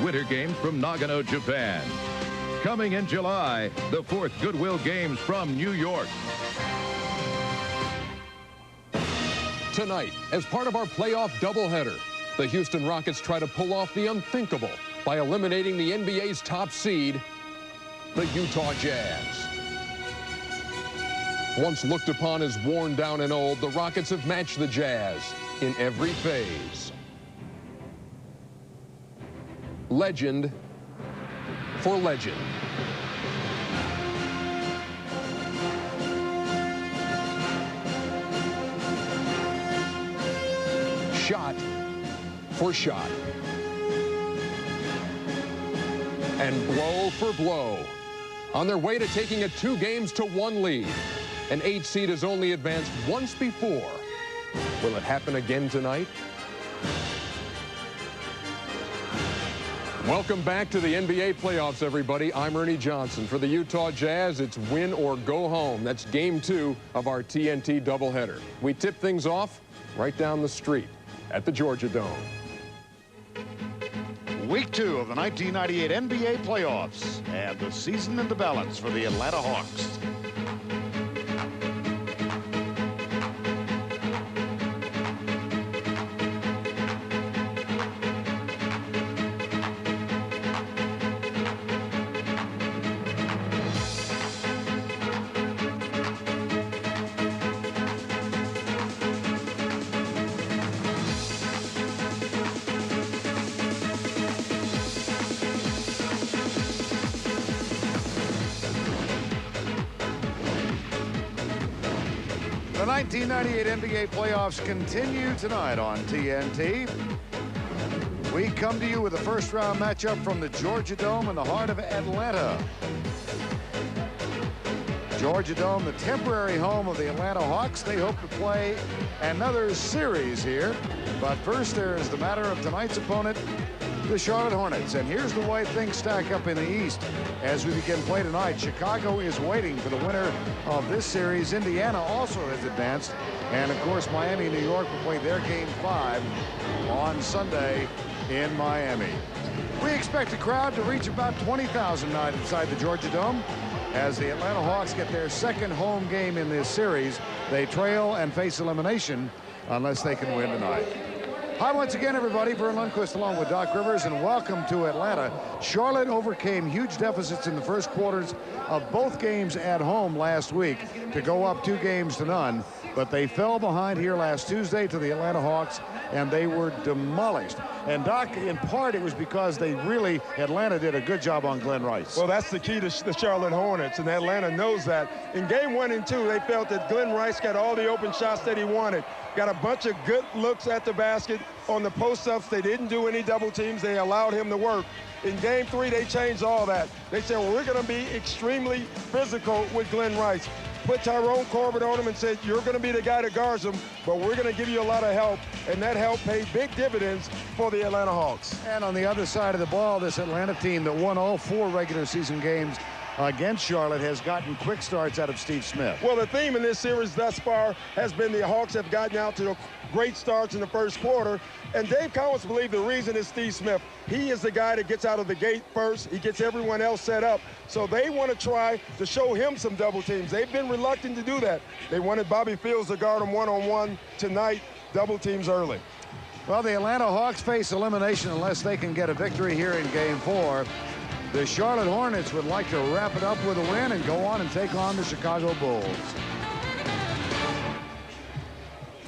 Winter Games from Nagano, Japan. Coming in July, the 4th Goodwill Games from New York. Tonight, as part of our playoff doubleheader, the Houston Rockets try to pull off the unthinkable by eliminating the NBA's top seed, the Utah Jazz. Once looked upon as worn down and old, the Rockets have matched the Jazz in every phase. Legend for legend. Shot for shot. And blow for blow. On their way to taking a 2-games-to-1 lead. An 8 seed has only advanced once before. Will it happen again tonight? Welcome back to the NBA playoffs, everybody. I'm Ernie Johnson. For the Utah Jazz, it's win or go home. That's game 2 of our TNT doubleheader. We tip things off right down the street at the Georgia Dome. Week 2 of the 1998 NBA playoffs, and the season in the balance for the Atlanta Hawks. The 1998 NBA playoffs continue tonight on TNT. We come to you with a first-round matchup from the Georgia Dome in the heart of Atlanta. Georgia Dome, the temporary home of the Atlanta Hawks. They hope to play another series here. But first, there is the matter of tonight's opponent, the Charlotte Hornets. And here's the way things stack up in the East. As we begin play tonight, Chicago is waiting for the winner of this series. Indiana also has advanced. And, of course, Miami, New York will play their Game 5 on Sunday in Miami. We expect the crowd to reach about 20,000 tonight inside the Georgia Dome as the Atlanta Hawks get their second home game in this series. They trail and face elimination unless they can win tonight. Hi once again, everybody. Vern Lundquist along with Doc Rivers, and welcome to Atlanta. Charlotte overcame huge deficits in the first quarters of both games at home last week to go up 2-0, but they fell behind here last Tuesday to the Atlanta Hawks, and they were demolished. And Doc, in part, it was because Atlanta did a good job on Glenn Rice. Well, that's the key to the Charlotte Hornets, and Atlanta knows that. In game 1 and 2, they felt that Glenn Rice got all the open shots that he wanted. Got a bunch of good looks at the basket. On the post-ups, they didn't do any double teams. They allowed him to work. In game 3, they changed all that. They said, well, we're going to be extremely physical with Glenn Rice. Put Tyrone Corbett on him and said, you're going to be the guy that guards him, but we're going to give you a lot of help. And that help paid big dividends for the Atlanta Hawks. And on the other side of the ball, this Atlanta team that won all 4 regular season games against Charlotte has gotten quick starts out of Steve Smith. Well, the theme in this series thus far has been the Hawks have gotten out to great starts in the first quarter. And Dave Collins believed the reason is Steve Smith. He is the guy that gets out of the gate first. He gets everyone else set up. So they want to try to show him some double teams. They've been reluctant to do that. They wanted Bobby Fields to guard him one-on-one tonight, double teams early. Well, the Atlanta Hawks face elimination unless they can get a victory here in game 4. The Charlotte Hornets would like to wrap it up with a win and go on and take on the Chicago Bulls.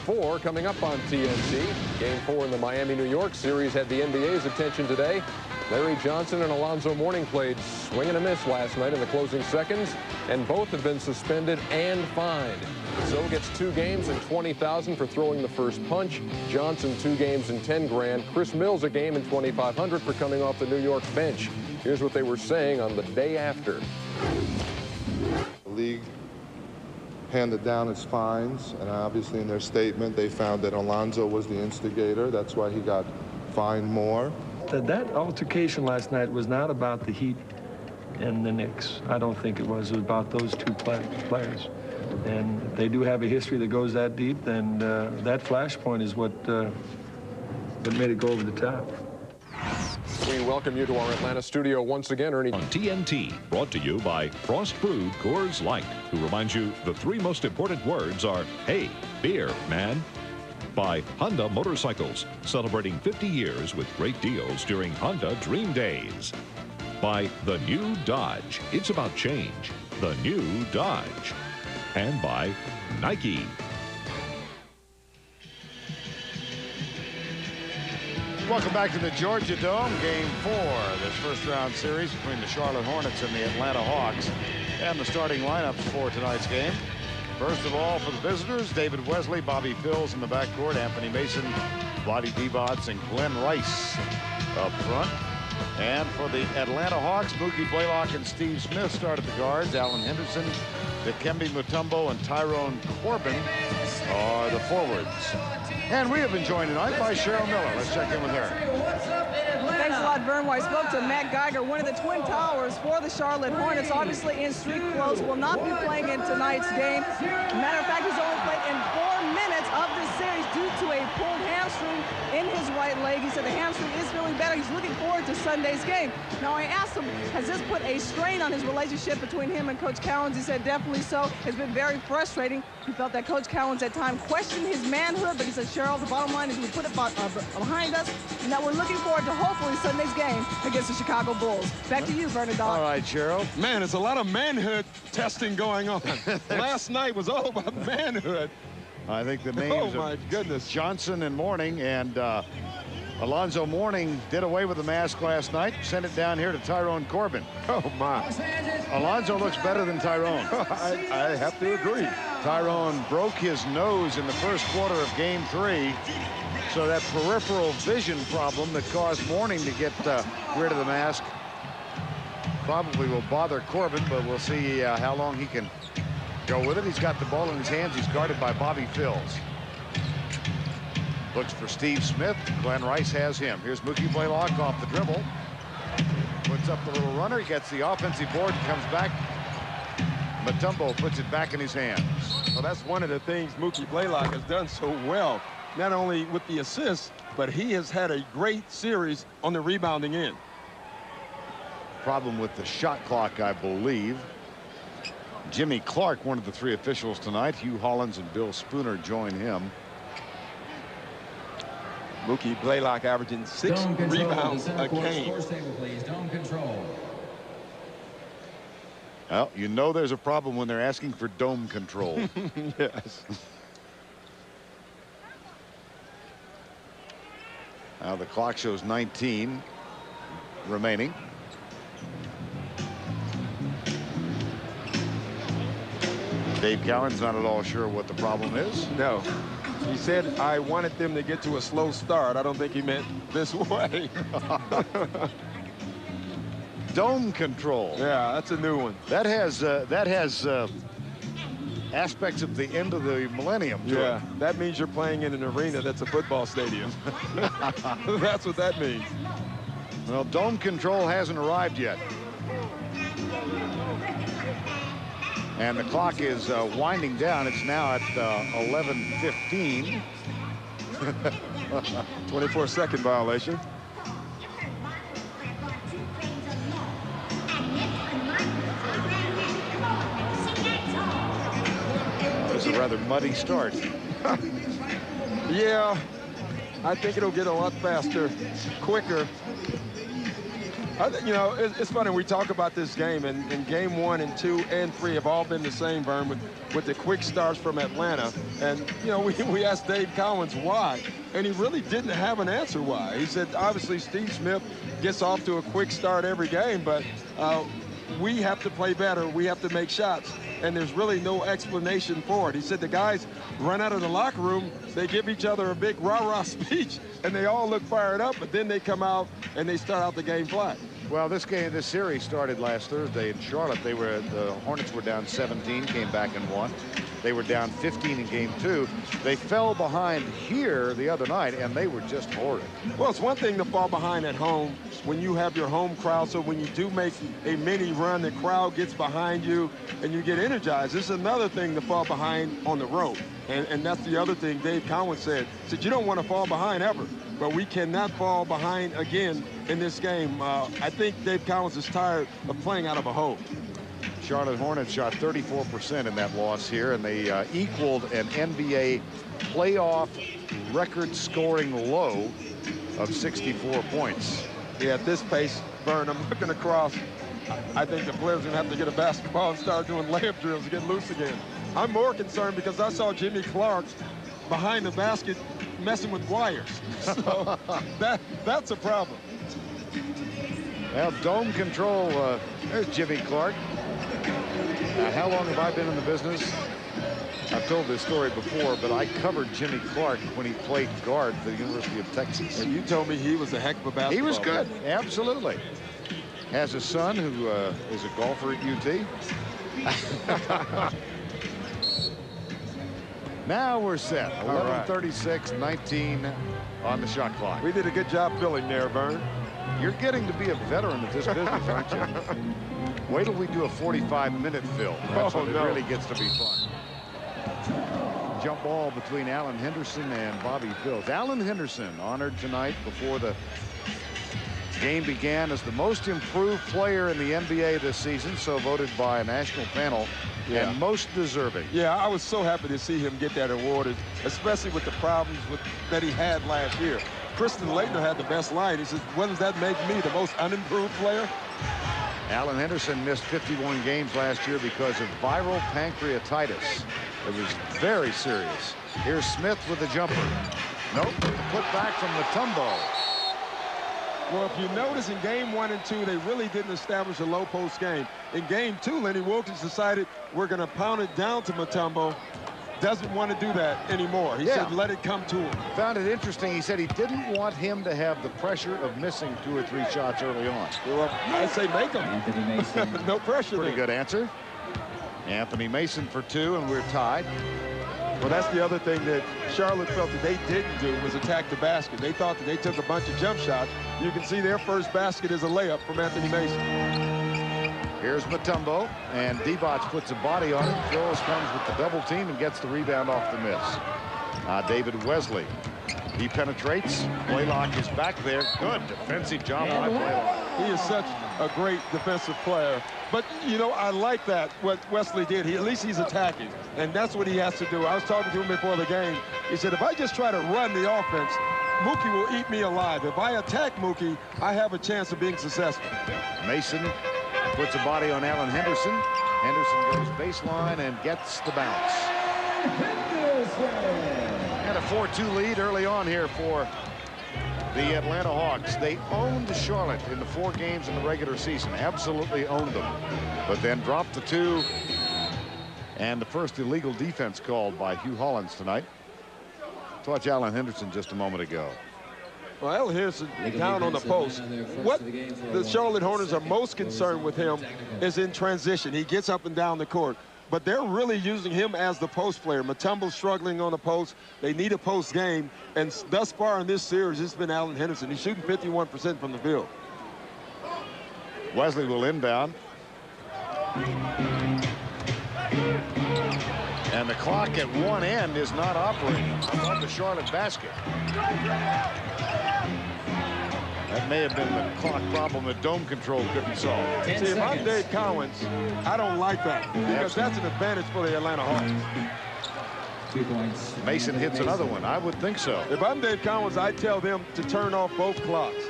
4 coming up on TNT. Game 4 in the Miami-New York series had the NBA's attention today. Larry Johnson and Alonzo Mourning played swing and a miss last night in the closing seconds, and both have been suspended and fined. So gets 2 games and $20,000 for throwing the first punch. Johnson 2 games and $10,000. Chris Mills a game and $2,500 for coming off the New York bench. Here's what they were saying on the day after. The league handed down his fines, and obviously in their statement they found that Alonzo was the instigator. That's why he got fined more. That altercation last night was not about the Heat and the Knicks. I don't think it was. It was about those 2 players. And if they do have a history that goes that deep, then that flashpoint is what made it go over the top. We welcome welcome you to our Atlanta studio once again, Ernie. On TNT, brought to you by Frost Brewed Coors Light, who reminds you the 3 most important words are, hey, beer, man. By Honda Motorcycles, celebrating 50 years with great deals during Honda Dream Days. By the new Dodge. It's about change. The new Dodge. And by Nike. Welcome back to the Georgia Dome, Game 4, this first-round series between the Charlotte Hornets and the Atlanta Hawks. And the starting lineups for tonight's game. First of all, for the visitors, David Wesley, Bobby Phills in the backcourt, Anthony Mason, Vlade Divac, and Glenn Rice up front. And for the Atlanta Hawks, Mookie Blaylock and Steve Smith start at the guards. Alan Henderson, Dikembe Mutombo, and Tyrone Corbin are the forwards. And we have been joined tonight by Cheryl Miller. Let's check in with her. Thanks a lot, Vern. I spoke to Matt Geiger, one of the Twin Towers for the Charlotte Hornets, obviously in street clothes, will not be playing in tonight's game. Matter of fact, he's only played in 4 minutes of this series due to a pulled hamstring in his right leg. He said the hamstring is feeling better. He's looking forward to Sunday's game. Now, I asked him, has this put a strain on his relationship between him and Coach Cowens? He said definitely so. It's been very frustrating. He felt that Coach Cowens at times questioned his manhood, but he said, Cheryl, the bottom line is we put it behind us, and that we're looking forward to hopefully Sunday's game against the Chicago Bulls. Back to you, Vernon Dahl. All right, Cheryl. Man, it's a lot of manhood testing going on. Last night was all about manhood. I think the names my goodness. Johnson and Mourning, and Alonzo Mourning did away with the mask last night, sent it down here to Tyrone Corbin. Oh, my. Alonzo looks better than Tyrone. I have to agree. Tyrone broke his nose in the first quarter of Game 3. So that peripheral vision problem that caused Mourning to get rid of the mask probably will bother Corbin, but we'll see how long he can go with it. He's got the ball in his hands. He's guarded by Bobby Phills. Looks for Steve Smith. Glenn Rice has him. Here's Mookie Blaylock off the dribble. Puts up the little runner. He gets the offensive board and comes back. Mutombo puts it back in his hands. Well, that's one of the things Mookie Blaylock has done so well, not only with the assists, but he has had a great series on the rebounding end. Problem with the shot clock, I believe. Jimmy Clark, one of the 3 officials tonight. Hugh Hollins and Bill Spooner join him. Mookie Blaylock averaging 6 rebounds a game. Well, you know there's a problem when they're asking for dome control. Yes. Now the clock shows 19 remaining. Dave Cowan's not at all sure what the problem is. No. He said, I wanted them to get to a slow start. I don't think he meant this way. Dome control. Yeah, that's a new one. That has aspects of the end of the millennium. Yeah, that means you're playing in an arena that's a football stadium. That's what that means. Well, dome control hasn't arrived yet. And the clock is winding down. It's now at 11:15. 24-second violation. It's a rather muddy start. Yeah, I think it'll get a lot faster, quicker. You know, it's funny, we talk about this game, and game 1 and 2 and 3 have all been the same, Vern, with the quick starts from Atlanta. And, you know, we asked Dave Cowens why, and he really didn't have an answer why. He said, obviously, Steve Smith gets off to a quick start every game, but we have to play better. We have to make shots, and there's really no explanation for it. He said the guys run out of the locker room, they give each other a big rah-rah speech, and they all look fired up, but then they come out and they start out the game flat. Well, this series started last Thursday in Charlotte. The Hornets were down 17, came back and won. They were down 15 in game 2. They fell behind here the other night, and they were just horrid. Well, it's one thing to fall behind at home when you have your home crowd. So when you do make a mini run, the crowd gets behind you and you get energized. It's another thing to fall behind on the road. And that's the other thing Dave Cowan said you don't want to fall behind ever. But we cannot fall behind again in this game. I think Dave Cowens is tired of playing out of a hole. Charlotte Hornets shot 34% in that loss here, and they equaled an NBA playoff record scoring low of 64 points. Yeah, at this pace, Vern, I'm looking across. I think the players are going to have to get a basketball and start doing layup drills to get loose again. I'm more concerned because I saw Jimmy Clark behind the basket messing with wires. So that's a problem. Well, dome control, there's Jimmy Clark. How long have I been in the business? I've told this story before, but I covered Jimmy Clark when he played guard for the University of Texas. And you told me he was a heck of a basketball player. He was good, absolutely. Has a son who is a golfer at UT. Now we're set. 11:36, 19 on the shot clock. We did a good job filling there, Vern. You're getting to be a veteran of this business, aren't you? Wait till we do a 45-minute fill. That's when it really gets to be fun. Jump ball between Alan Henderson and Bobby Phillips. Alan Henderson honored tonight before the game began as the most improved player in the NBA this season, so voted by a national panel, and most deserving. Yeah, I was so happy to see him get that awarded, especially with the problems that he had last year. Kristen Leitner had the best line. He says, what does that make me, the most unimproved player? Alan Henderson missed 51 games last year because of viral pancreatitis. It was very serious. Here's Smith with the jumper. Nope, put back from Mutombo. Well, if you notice in game 1 and 2, they really didn't establish a low post game. In game 2, Lenny Wilkins decided we're going to pound it down to Mutombo. Doesn't want to do that anymore. He said let it come to him. Found it interesting. He said he didn't want him to have the pressure of missing 2 or 3 shots early on. Well, I say make them. Anthony Mason. No pressure. Pretty good answer. Anthony Mason for 2, and we're tied. Well, that's the other thing that Charlotte felt that they didn't do was attack the basket. They thought that they took a bunch of jump shots. You can see their first basket is a layup from Anthony Mason. Here's Mutombo, and Divac puts a body on it. Phillips comes with the double team and gets the rebound off the miss. David Wesley. He penetrates. Blaylock is back there. Good defensive job by Blaylock. He is such a great defensive player. But, you know, I like that, what Wesley did. At least he's attacking, and that's what he has to do. I was talking to him before the game. He said, if I just try to run the offense, Mookie will eat me alive. If I attack Mookie, I have a chance of being successful. Mason puts a body on Alan Henderson. Henderson goes baseline and gets the bounce. And a 4-2 lead early on here for the Atlanta Hawks. They owned Charlotte in the 4 games in the regular season. Absolutely owned them. But then dropped the 2. And the first illegal defense called by Hugh Hollins tonight. Let's watch Alan Henderson just a moment ago. Well, Alan Henderson down on the post. What the Charlotte Hornets are most concerned with him is in transition. He gets up and down the court. But they're really using him as the post player. Mutombo's struggling on the post. They need a post game. And thus far in this series, it's been Alan Henderson. He's shooting 51% from the field. Wesley will inbound. And the clock at one end is not operating above the Charlotte basket. That may have been the clock problem that dome control couldn't solve. See, if I'm Dave Cowens, I don't like that because that's an advantage for the Atlanta Hawks. 2 points. Mason hits another one. I would think so. If I'm Dave Cowens, I tell them to turn off both clocks.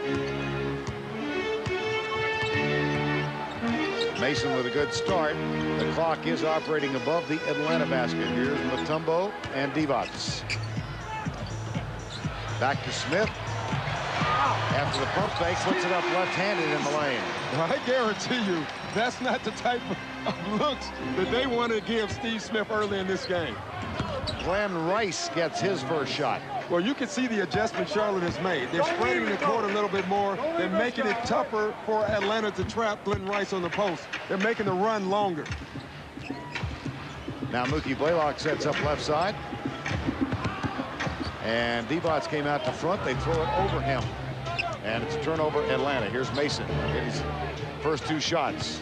Mason with a good start. The clock is operating above the Atlanta basket. Here's Mutombo and Divac. Back to Smith. After the pump fake, puts it up left-handed in the lane. I guarantee you, that's not the type of looks that they want to give Steve Smith early in this game. Glenn Rice gets his first shot. Well, you can see the adjustment Charlotte has made. They're spreading the court a little bit more. They're making it tougher for Atlanta to trap Glenn Rice on the post. They're making the run longer. Now Mookie Blaylock sets up left side. And Divac came out to front. They throw it over him. And it's a turnover, Atlanta. Here's Mason. His first 2 shots.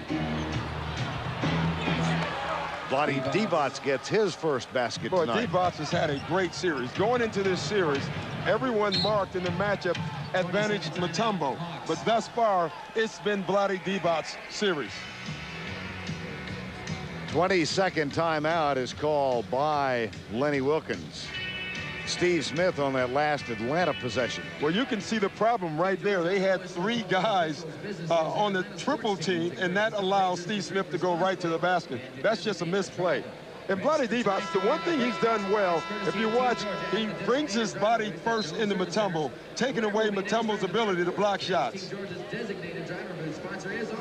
Vlade Divac gets his first basket tonight. Divac has had a great series. Going into this series, everyone marked in the matchup advantaged Mutombo. But thus far, it's been Vlade Divac's series. 22nd timeout is called by Lenny Wilkins. Steve Smith on that last Atlanta possession. Well, you can see the problem right there. They had 3 guys on the triple team, and that allows Steve Smith to go right to the basket. That's just a misplay. And Vlade Divac, the one thing he's done well, if you watch, he brings his body first into Mutombo, taking away Mutombo's ability to block shots.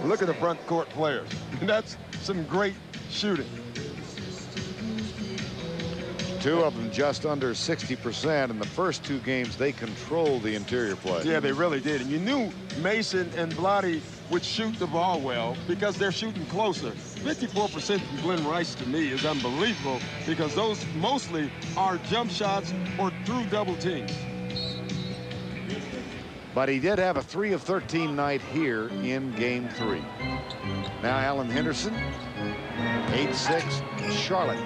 Look at the front court players. That's some great shooting. 2 of them just under 60%. In the first 2 games, they controlled the interior play. Yeah, they really did. And you knew Mason and Vlade would shoot the ball well because they're shooting closer. 54% from Glenn Rice to me is unbelievable because those mostly are jump shots or through double teams. But he did have a 3 of 13 night here in game 3. Now Alan Henderson, 8-6, Charlotte.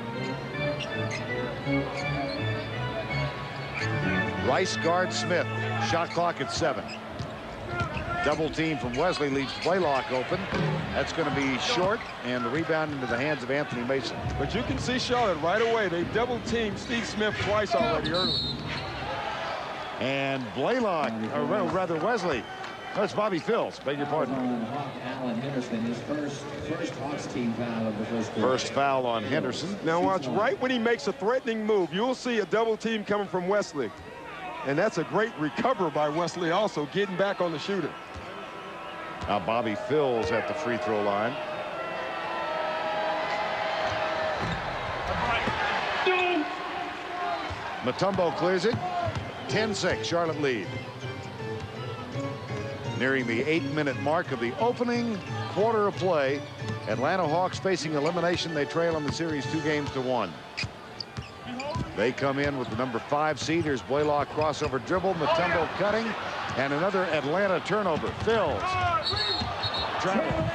Rice guards Smith. Shot clock at 7. Double team from Wesley leaves Blaylock open. That's going to be short, and the rebound into the hands of Anthony Mason. But you can see Charlotte right away. They double teamed Steve Smith twice already early. And Blaylock, or rather Wesley. That's Bobby Phills. Beg your pardon. Alan Henderson, his first Hawks team foul of the first quarter. First foul on Henderson. Now watch, right when he makes a threatening move, you'll see a double team coming from Wesley. And that's a great recover by Wesley also, getting back on the shooter. Now Bobby Phills at the free throw line. Mutombo clears it. 10-6, Charlotte lead. Nearing the 8-minute mark of the opening quarter of play. Atlanta Hawks facing elimination. They trail in the series 2-1. They come in with the number 5 seed. Here's Blaylock crossover dribble. Mutombo cutting. And another Atlanta turnover. Phills. Travel.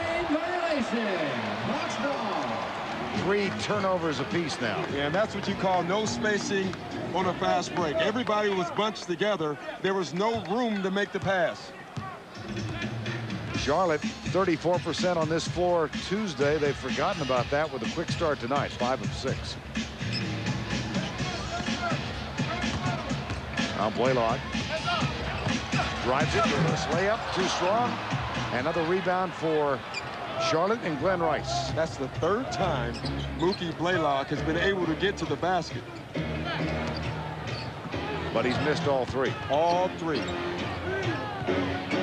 3 turnovers apiece now. Yeah, and that's what you call no spacing on a fast break. Everybody was bunched together. There was no room to make the pass. Charlotte 34% on this floor Tuesday. They've forgotten about that with a quick start tonight. 5 of 6. Now Blaylock drives it. Reverse layup. Too strong. Another rebound for Charlotte and Glenn Rice. That's the 3rd time Mookie Blaylock has been able to get to the basket. But he's missed all 3. All 3.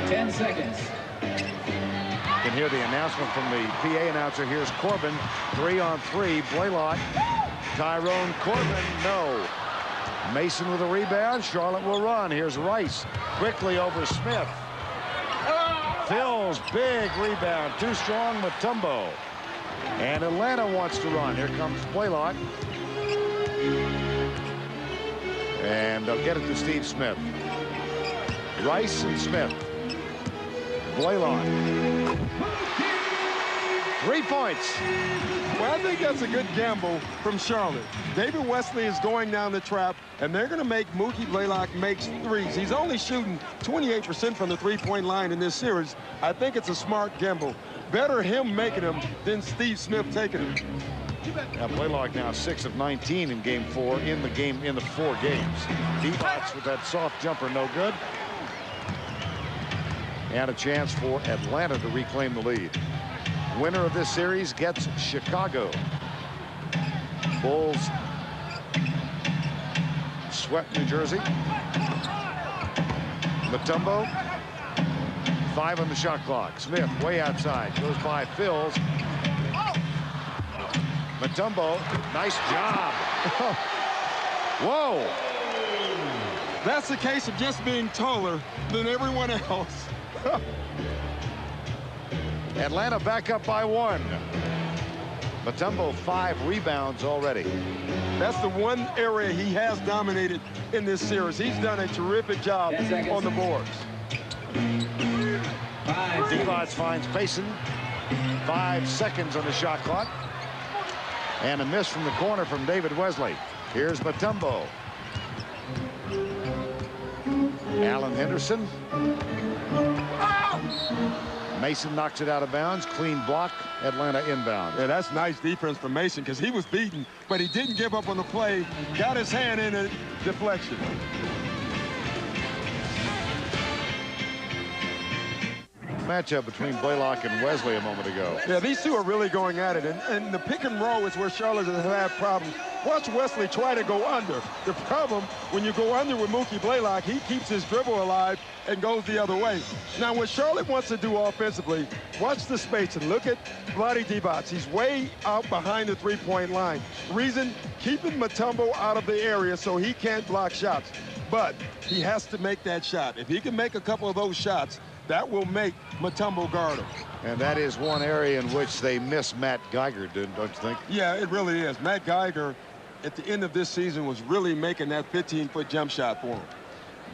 10 seconds. You can hear the announcement from the PA announcer. Here's Corbin. 3 on 3. Blaylock. Tyrone Corbin. No. Mason with a rebound. Charlotte will run. Here's Rice. Quickly over Smith. Phil's big rebound. Too strong. Mutombo. And Atlanta wants to run. Here comes Blaylock. And they'll get it to Steve Smith. Rice and Smith. Blaylock. 3 points. Well, I think that's a good gamble from Charlotte. David Wesley is going down the trap, and they're going to make Mookie Blaylock make threes. He's only shooting 28% from the three-point line in this series. I think it's a smart gamble. Better him making them than Steve Smith taking them. Now Blaylock now 6 of 19 in game 4 in the 4 games. Divac with that soft jumper, no good. And a chance for Atlanta to reclaim the lead. Winner of this series gets Chicago. Bulls swept New Jersey. Mutombo, 5 on the shot clock. Smith way outside, goes by Phil's. Mutombo, nice job. Whoa. That's the case of just being taller than everyone else. Atlanta back up by 1. Mutombo 5 rebounds already. That's the one area he has dominated in this series. He's done a terrific job on the boards. Divac finds Mason. 5 seconds on the shot clock. And a miss from the corner from David Wesley. Here's Mutombo. Alan Henderson. Mason knocks it out of bounds. Clean block. Atlanta inbound. Yeah, that's nice defense from Mason because he was beaten, but he didn't give up on the play. Got his hand in a deflection. Matchup between Blaylock and Wesley a moment ago. Yeah, these two are really going at it, and the pick and roll is where Charlotte has had problems. Watch Wesley try to go under. The problem, when you go under with Mookie Blaylock, he keeps his dribble alive and goes the other way. Now, what Charlotte wants to do offensively, watch the space and look at Vlade Divac. He's way out behind the three-point line. Reason, keeping Mutombo out of the area so he can't block shots. But he has to make that shot. If he can make a couple of those shots, that will make Mutombo guard him. And that is one area in which they miss Matt Geiger, don't you think? Yeah, it really is. Matt Geiger, at the end of this season, was really making that 15-foot jump shot for him.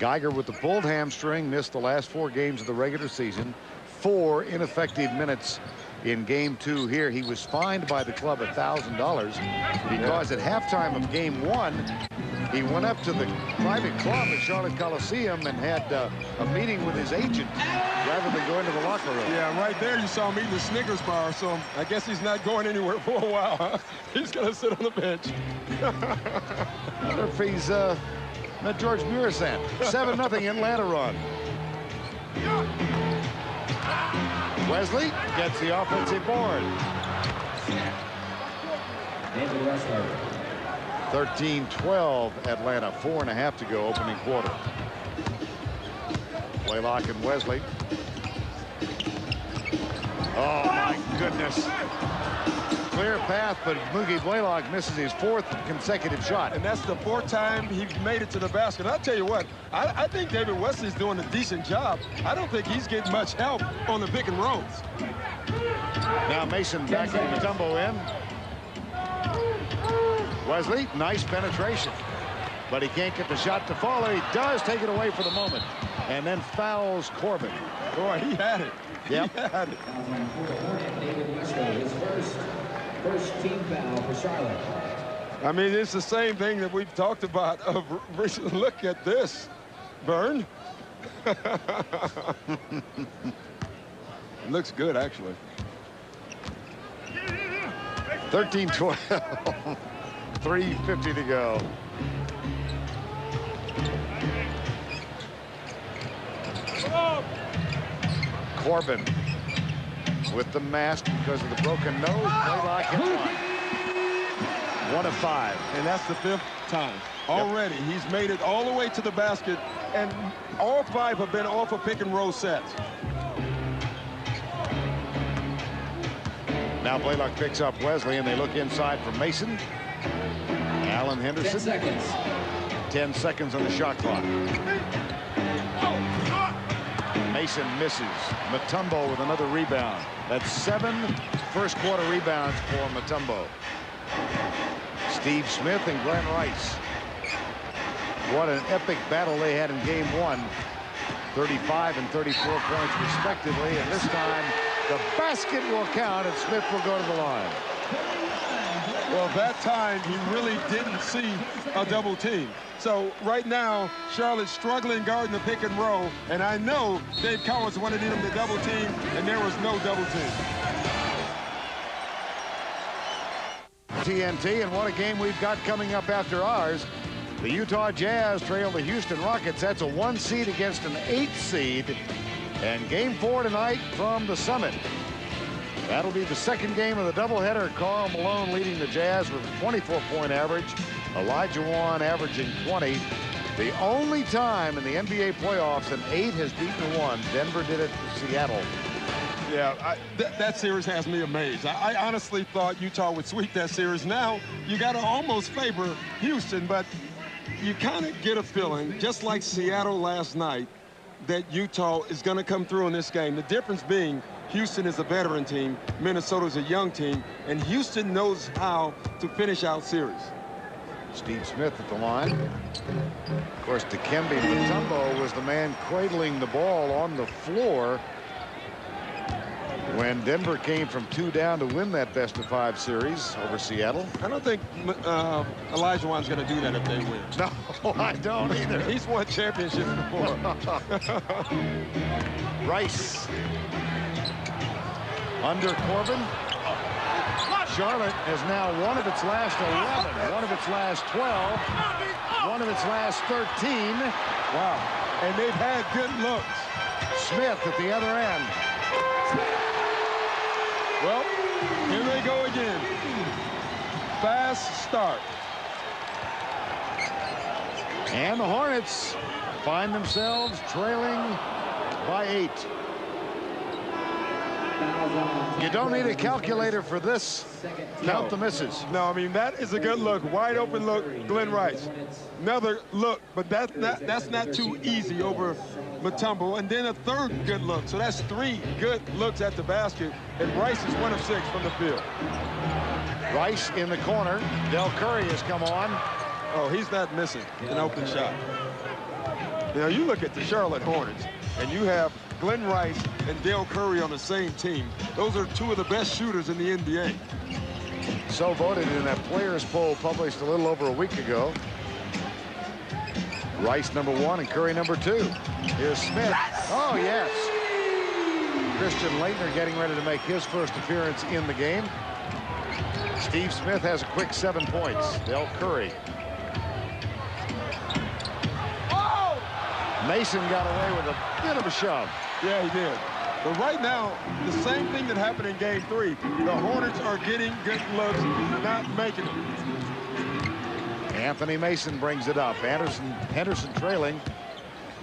Geiger with the pulled hamstring missed the last 4 games of the regular season. 4 ineffective minutes in game 2 here. He was fined by the club $1,000 because at halftime of game 1, he went up to the private club at Charlotte Coliseum and had a meeting with his agent rather than going to the locker room. Yeah, right there you saw him eating the Snickers bar, so I guess he's not going anywhere for a while, huh? He's going to sit on the bench. I wonder if he's met George Murasant. 7-0 Atlanta run. Wesley gets the offensive board. 13-12 Atlanta. 4.5 to go opening quarter. Blaylock and Wesley. Oh my goodness. Clear path, but Mookie Blaylock misses his 4th consecutive shot. And that's the 4th time he's made it to the basket. I'll tell you what, I think David Wesley's doing a decent job. I don't think he's getting much help on the pick and rolls. Now Mason back to Mutombo in. Wesley, nice penetration. But he can't get the shot to fall. He does take it away for the moment. And then fouls Corbin. Boy, he had it. Yep. He had it. David Wesley, his first team foul for Charlotte. I mean, it's the same thing that we've talked about. Look at this, Vern. Looks good, actually. 13-12. 3:50 to go. Corbin with the mask because of the broken nose. Blaylock hits one. 1 of 5. And that's the 5th time. Already, he's made it all the way to the basket, and all 5 have been off of pick and roll sets. Now Blaylock picks up Wesley, and they look inside for Mason. Alan Henderson. 10 seconds. 10 seconds on the shot clock. Mason misses. Mutombo with another rebound. That's 7 first-quarter rebounds for Mutombo. Steve Smith and Glenn Rice. What an epic battle they had in game 1. 35 and 34 points respectively, and this time the basket will count and Smith will go to the line. Well, that time he really didn't see a double team. So right now, Charlotte's struggling guarding the pick and roll, and I know Dave Cowens wanted him to double team, and there was no double team. TNT, and what a game we've got coming up after ours. The Utah Jazz trail the Houston Rockets. That's a 1 seed against an 8 seed. And game 4 tonight from the Summit. That'll be the second game of the doubleheader. Karl Malone leading the Jazz with a 24-point average. Elijah Wan averaging 20. The only time in the NBA playoffs an 8 has beaten 1. Denver did it to Seattle. Yeah, that series has me amazed. I honestly thought Utah would sweep that series. Now, you got to almost favor Houston, but you kind of get a feeling, just like Seattle last night, that Utah is going to come through in this game. The difference being Houston is a veteran team, Minnesota is a young team, and Houston knows how to finish out series. Steve Smith at the line. Of course, Dikembe Mutombo was the man cradling the ball on the floor when Denver came from 2 down to win that best-of-5 series over Seattle. I don't think Olajuwon's going to do that if they win. No, I don't either. He's won championships before. Rice. Under Corbin. Charlotte has now one of its last 11, one of its last 12, one of its last 13. Wow. And they've had good looks. Smith at the other end. Well, here they go again. Fast start. And the Hornets find themselves trailing by 8. You don't need a calculator for this. Count the misses. No, I mean, that is a good look. Wide open look, Glenn Rice. Another look, but that's not too easy over Mutombo. And then a third good look. So that's 3 good looks at the basket. And Rice is 1 of 6 from the field. Rice in the corner. Del Curry has come on. Oh, he's not missing an open shot. Now, you look at the Charlotte Hornets, and you have Glenn Rice and Del Curry on the same team. Those are 2 of the best shooters in the NBA. So voted in that players poll published a little over a week ago. Rice #1 and Curry #2. Here's Smith. Oh, yes. Christian Laettner getting ready to make his first appearance in the game. Steve Smith has a quick 7 points. Del Curry. Mason got away with a bit of a shove. Yeah, he did. But right now, the same thing that happened in Game 3. The Hornets are getting good looks, not making them. Anthony Mason brings it up. Henderson trailing.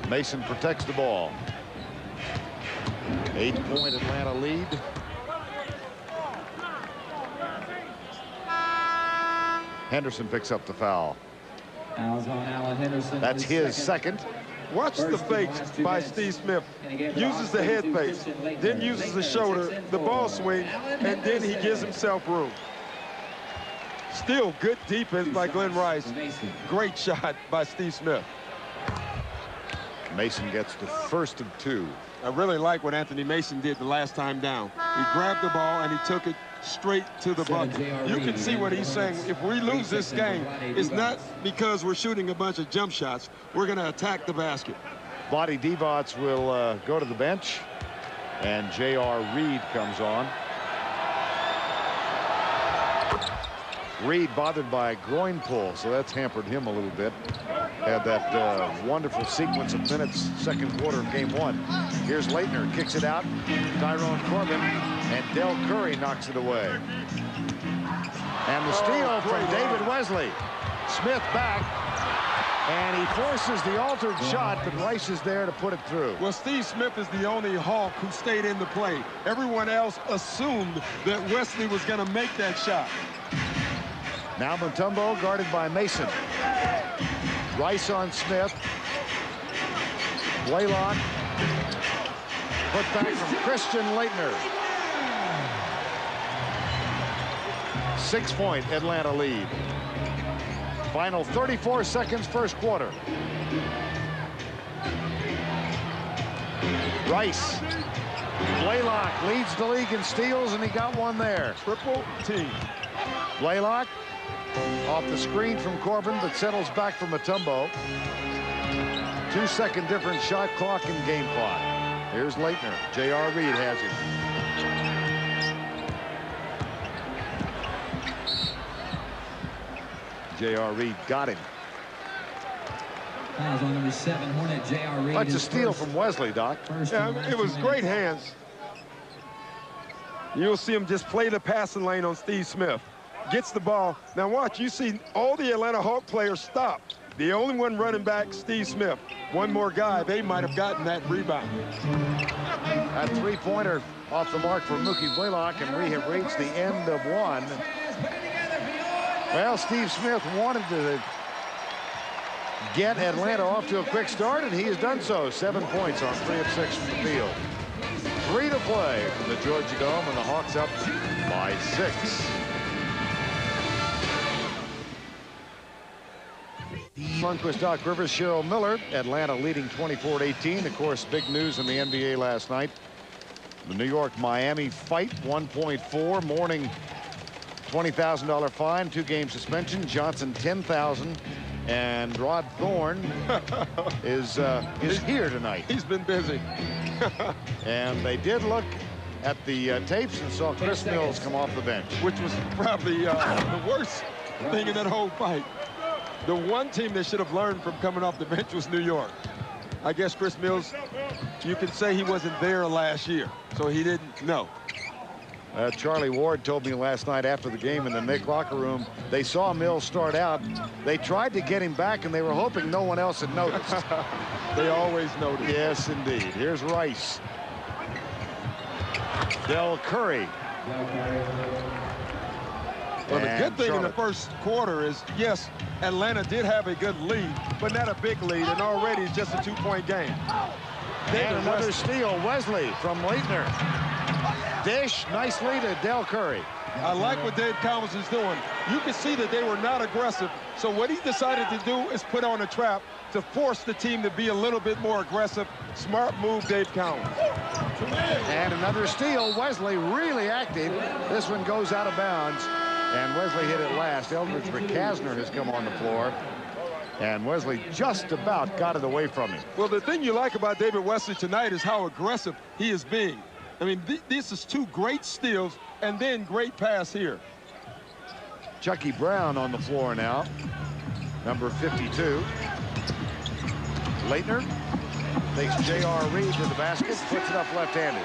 Mason protects the ball. 8-point Atlanta lead. Henderson picks up the foul. Fouls on Alan Henderson. That's his second. Watch the fakes by Steve Smith. Uses the head fakes, then uses the shoulder, the ball swing, and then he gives himself room. Still good defense by Glenn Rice. Great shot by Steve Smith. Mason gets the first of 2. I really like what Anthony Mason did the last time down. He grabbed the ball and he took it straight to the bucket. You can see what he's saying. If we lose this game, it's not because we're shooting a bunch of jump shots. We're going to attack the basket. Vlade Divac will go to the bench, and J.R. Reed comes on. Reed bothered by a groin pull, so that's hampered him a little bit. Had that wonderful sequence of minutes, second quarter of Game 1. Here's Laettner, kicks it out. Tyrone Corbin, and Del Curry knocks it away. And the steal from David Wesley. Smith back, and he forces the altered shot, but Rice is there to put it through. Well, Steve Smith is the only Hawk who stayed in the play. Everyone else assumed that Wesley was going to make that shot. Now Mutombo guarded by Mason. Rice on Smith. Blaylock. Put back from Christian Laettner. 6-point Atlanta lead. Final 34 seconds, first quarter. Rice. Blaylock leads the league in steals, and he got one there. Triple team. Blaylock off the screen from Corbin, but settles back from Mutombo. 2-second difference, shot clock and game clock. Here's Laettner. J.R. Reed has him. J.R. Reed got him. Fouls on number 7, Hornet J.R. Reed. That's a steal from Wesley, Doc. Yeah, it was great hands. You'll see him just play the passing lane on Steve Smith. Gets the ball. Now watch, you see all the Atlanta Hawk players stop. The only one running back, Steve Smith. One more guy, they might have gotten that rebound. That 3-pointer off the mark for Mookie Blaylock, and we have reached the end of one. Well, Steve Smith wanted to get Atlanta off to a quick start, and he has done so. 7 points on 3 of 6 from the field. 3 to play from the Georgia Dome, and the Hawks up by 6. Lundquist, Doc Rivers, Cheryl Miller. Atlanta leading 24-18. Of course, big news in the NBA last night. The New York-Miami fight, 1.4. Mourning $20,000 fine, 2-game suspension. Johnson, $10,000. And Rod Thorne is here tonight. He's been busy. And they did look at the tapes and saw Chris Mills come off the bench, which was probably the worst thing in that whole fight. The one team that should have learned from coming off the bench was New York. I guess Chris Mills, you can say he wasn't there last year, so he didn't know. Charlie Ward told me last night after the game in the Knick locker room, they saw Mills start out. They tried to get him back, and they were hoping no one else had noticed. They always notice. Yes, indeed. Here's Rice. Del Curry. Well, the good thing in the first quarter is, yes, Atlanta did have a good lead, but not a big lead, and already it's just a 2-point game. And another steal, Wesley from Leitner. Dish, nicely to Del Curry. I like what Dave Cowens is doing. You can see that they were not aggressive. So what he decided to do is put on a trap to force the team to be a little bit more aggressive. Smart move, Dave Cowens. And another steal, Wesley really active. This one goes out of bounds. And Wesley hit it last. Eldridge McCasner has come on the floor. And Wesley just about got it away from him. Well, the thing you like about David Wesley tonight is how aggressive he is being. I mean, this is 2 great steals and then great pass here. Chucky Brown on the floor now. Number 52. Leitner takes J.R. Reed to the basket, puts it up left-handed.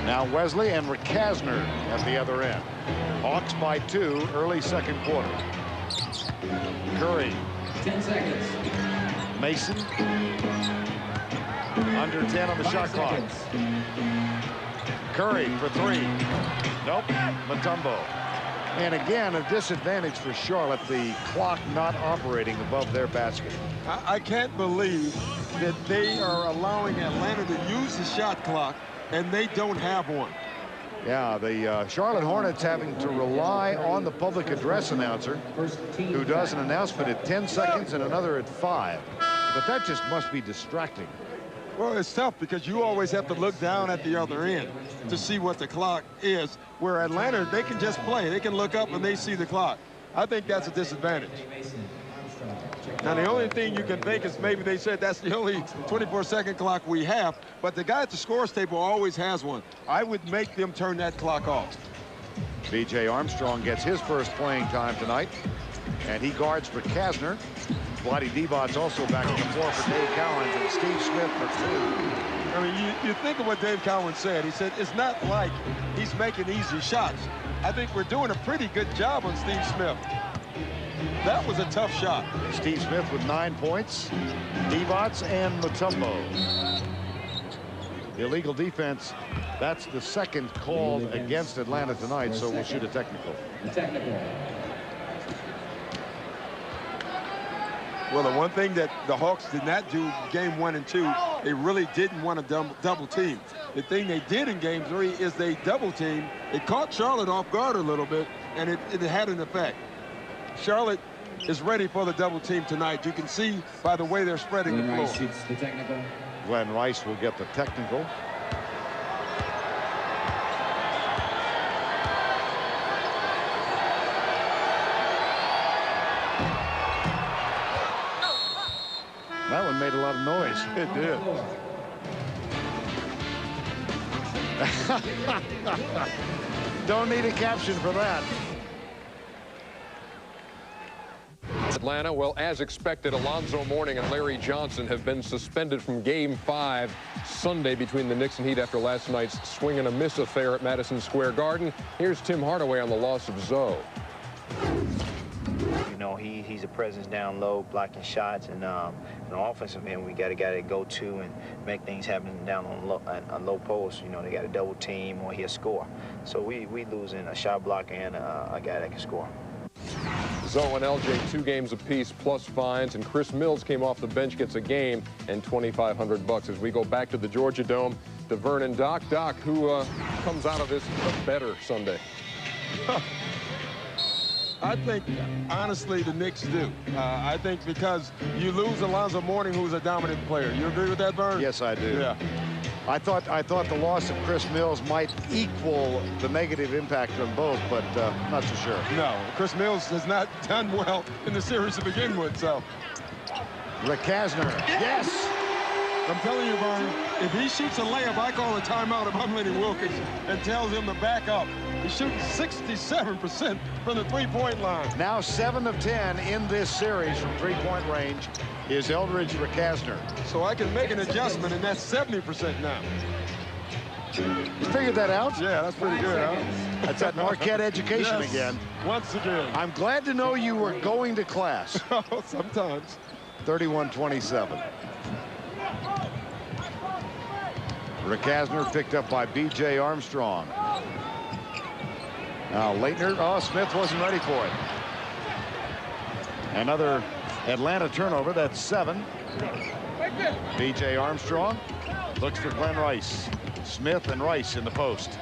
Now Wesley and McCasner at the other end. Hawks by 2, early second quarter. Curry. 10 seconds. Mason. Under 10 on the shot clock. Curry for 3. Nope. Mutombo. And again, a disadvantage for Charlotte, the clock not operating above their basket. I can't believe that they are allowing Atlanta to use the shot clock and they don't have one. Yeah, the Charlotte Hornets having to rely on the public address announcer, who does an announcement at 10 seconds and another at 5. But that just must be distracting. Well, it's tough because you always have to look down at the other end to see what the clock is, where Atlanta, they can just play. They can look up and they see the clock. I think that's a disadvantage. Now, the only thing you can think is maybe they said that's the only 24-second clock we have, but the guy at the scores table always has one. I would make them turn that clock off. B.J. Armstrong gets his first playing time tonight, and he guards for Kasner. Vlade Divac's also back on the floor for Dave Cowens, and Steve Smith for 2. I mean, you think of what Dave Cowens said. He said it's not like he's making easy shots. I think we're doing a pretty good job on Steve Smith. That was a tough shot. Steve Smith with 9 points. Divac and Mutombo. The illegal defense, that's the second called against Atlanta tonight, so we'll shoot a technical. Well, the one thing that the Hawks did not do game 1 and 2, they really didn't want to double team. The thing they did in game 3 is they double team. It caught Charlotte off guard a little bit, and it had an effect. Charlotte is ready for the double team tonight. You can see by the way they're spreading the floor. Shoots the technical. Glenn Rice will get the technical. That one made a lot of noise. It did. Don't need a caption for that. Atlanta, well, as expected, Alonzo Mourning and Larry Johnson have been suspended from Game 5 Sunday between the Knicks and Heat after last night's swing and a miss affair at Madison Square Garden. Here's Tim Hardaway on the loss of Zoe. You know, he's the presence down low, blocking shots, and on the offensive end, we got a guy to go to and make things happen down on low post. You know, they got a double team or he'll score. So we losing a shot blocker and a guy that can score. Zoe and LJ 2 games apiece plus fines, and Chris Mills came off the bench, gets a game and $2,500 as we go back to the Georgia Dome to Vernon. Doc, who comes out of this a better Sunday? I think, honestly, the Knicks do. I think because you lose Alonzo Mourning, who's a dominant player. You agree with that, Vern? Yes, I do. Yeah. I thought the loss of Chris Mills might equal the negative impact on both, but not so sure. No, Chris Mills has not done well in the series to begin with, so. Rick Kasner, yes! I'm telling you, Vern, if he shoots a layup, I call a timeout if I'm Lenny Wilkins and tells him to back up. He's shooting 67% from the three-point line. Now 7 of 10 in this series from three-point range is Eldridge Rakasner. So I can make an adjustment, and that's 70% now. You figured that out? Yeah, that's pretty good, huh? That's that Marquette education yes, again. Once again. I'm glad to know you were going to class. Sometimes. 31-27. Rakasner picked up by B.J. Armstrong. Now Leitner, Smith wasn't ready for it. Another Atlanta turnover, that's 7. B.J. Armstrong looks for Glenn Rice. Smith and Rice in the post.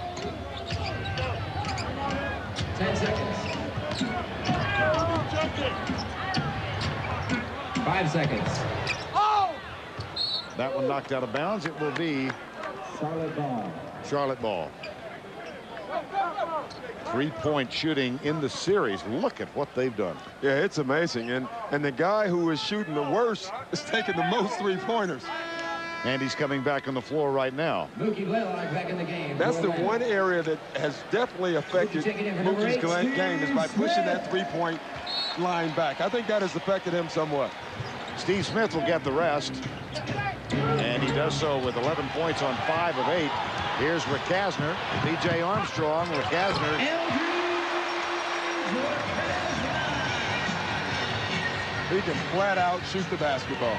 10 seconds. 5 seconds. That one knocked out of bounds. It will be Charlotte ball. 3-point shooting in the series. Look at what they've done. Yeah, it's amazing. And the guy who is shooting the worst is taking the most three-pointers. And he's coming back on the floor right now. Mookie Blaylock back in the game. That's the one area that has definitely affected Mookie's game is by pushing that three-point line back. I think that has affected him somewhat. Steve Smith will get the rest. And he does so with 11 points on 5 of 8. Here's Rakasner, B.J. Armstrong, Rakasner. He can flat out shoot the basketball.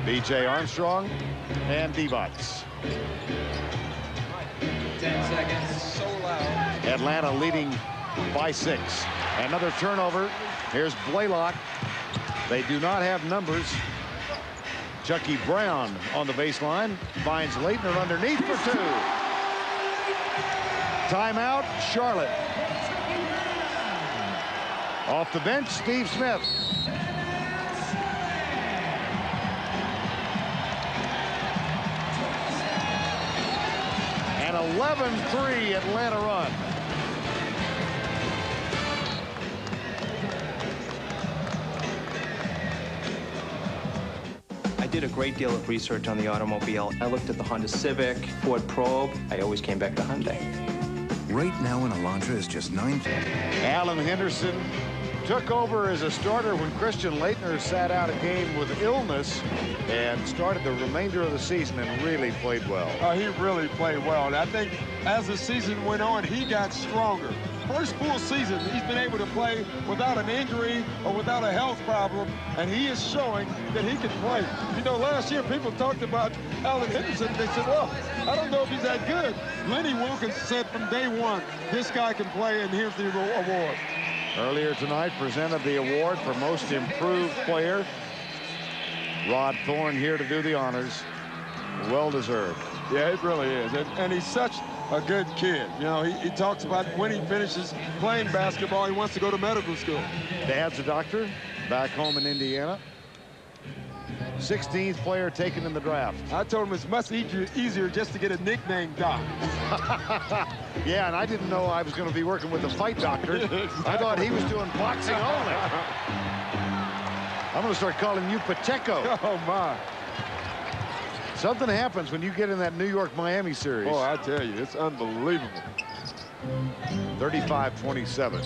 B.J. Armstrong and Divac. 10 seconds. So loud. Atlanta leading by 6. Another turnover. Here's Blaylock. They do not have numbers. Chucky Brown on the baseline finds Leitner underneath for 2. Timeout, Charlotte. Off the bench, Steve Smith. An 11-3 Atlanta run. I did a great deal of research on the automobile. I looked at the Honda Civic, Ford Probe. I always came back to Hyundai. Right now in Elantra is just 9. Alan Henderson took over as a starter when Christian Leitner sat out a game with illness and started the remainder of the season and really played well. He really played well. And I think as the season went on, he got stronger. First full season, he's been able to play without an injury or without a health problem, and he is showing that he can play. You know, last year people talked about Alan Henderson. They said, well, I don't know if he's that good. Lenny Wilkins said from day one, this guy can play, and here's the award. Earlier tonight, presented the award for most improved player. Rod Thorne here to do the honors. Well deserved. Yeah, it really is. And he's such a good kid. You know, he talks about when he finishes playing basketball, he wants to go to medical school. Dad's a doctor back home in Indiana. 16th player taken in the draft. I told him it's much easier just to get a nickname, Doc. Yeah, and I didn't know I was going to be working with a fight doctor. Exactly. I thought he was doing boxing only. I'm going to start calling you Pacheco. Oh, my. Something happens when you get in that New York-Miami series. Oh, I tell you, it's unbelievable. 35-27.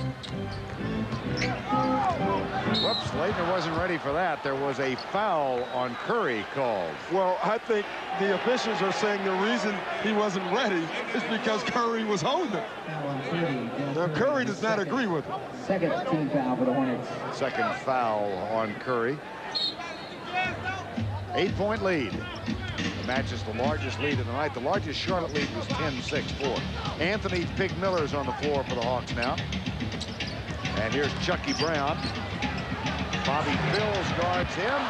Whoops, Leitner wasn't ready for that. There was a foul on Curry called. Well, I think the officials are saying the reason he wasn't ready is because Curry was holding him. Now, Curry does not agree with it. Second team foul for the Hornets. Second foul on Curry. 8-point lead. The match is the largest lead of the night. The largest Charlotte lead was 10-6-4. Anthony Pig Miller's on the floor for the Hawks now. And here's Chucky Brown. Bobby Bills guards him.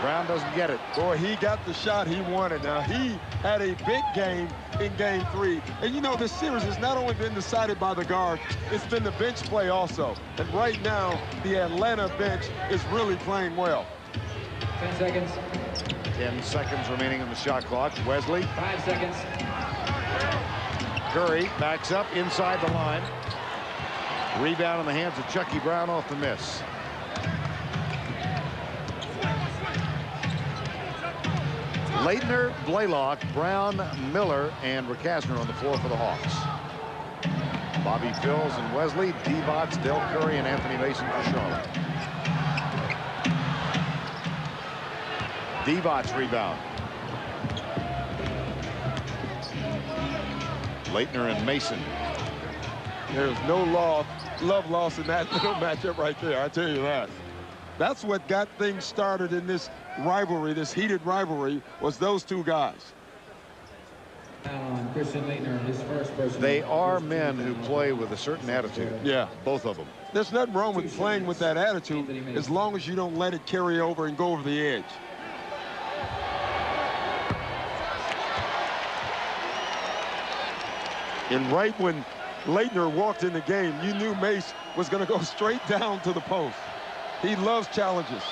Brown doesn't get it. Boy, he got the shot he wanted. Now, he had a big game in Game 3. And, you know, this series has not only been decided by the guard, it's been the bench play also. And right now, the Atlanta bench is really playing well. 10 seconds. 10 seconds remaining on the shot clock. Wesley. 5 seconds. Curry backs up inside the line. Rebound in the hands of Chucky Brown off the miss. Leitner, Blaylock, Brown, Miller, and Rakasner on the floor for the Hawks. Bobby Phills and Wesley, Divac, Del Curry, and Anthony Mason for Charlotte. Divac rebound. Leitner and Mason. There's no love lost in that little matchup right there, I tell you that. That's what got things started in this rivalry, this heated rivalry, was those two guys. Christian Leitner, his first person. They are men who play with a certain attitude. Yeah. Both of them. There's nothing wrong with playing with that attitude as long as you don't let it carry over and go over the edge. And right when Leitner walked in the game, you knew Mace was going to go straight down to the post. He loves challenges.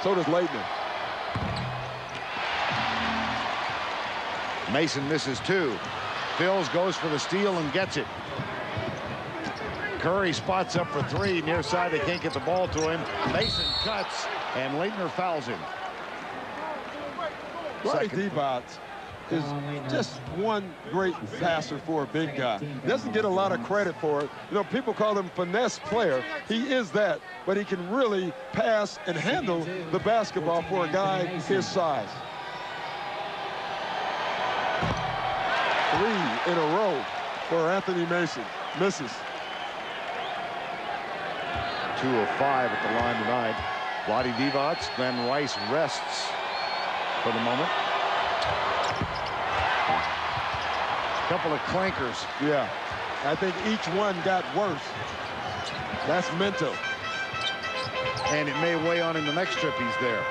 So does Leitner. Mason misses two. Phills goes for the steal and gets it. Curry spots up for three. Near side, they can't get the ball to him. Mason cuts, and Leitner fouls him. Right, Divac is just one great passer for a big guy. Doesn't get a lot of credit for it. You know, people call him finesse player. He is that, but he can really pass and handle the basketball for a guy his size. 3 in a row for Anthony Mason. Misses. 2 of 5 at the line tonight. Vlade Divac, Glenn Rice rests for the moment. Couple of clankers. Yeah, I think each one got worse. That's mental. And it may weigh on him the next trip he's there.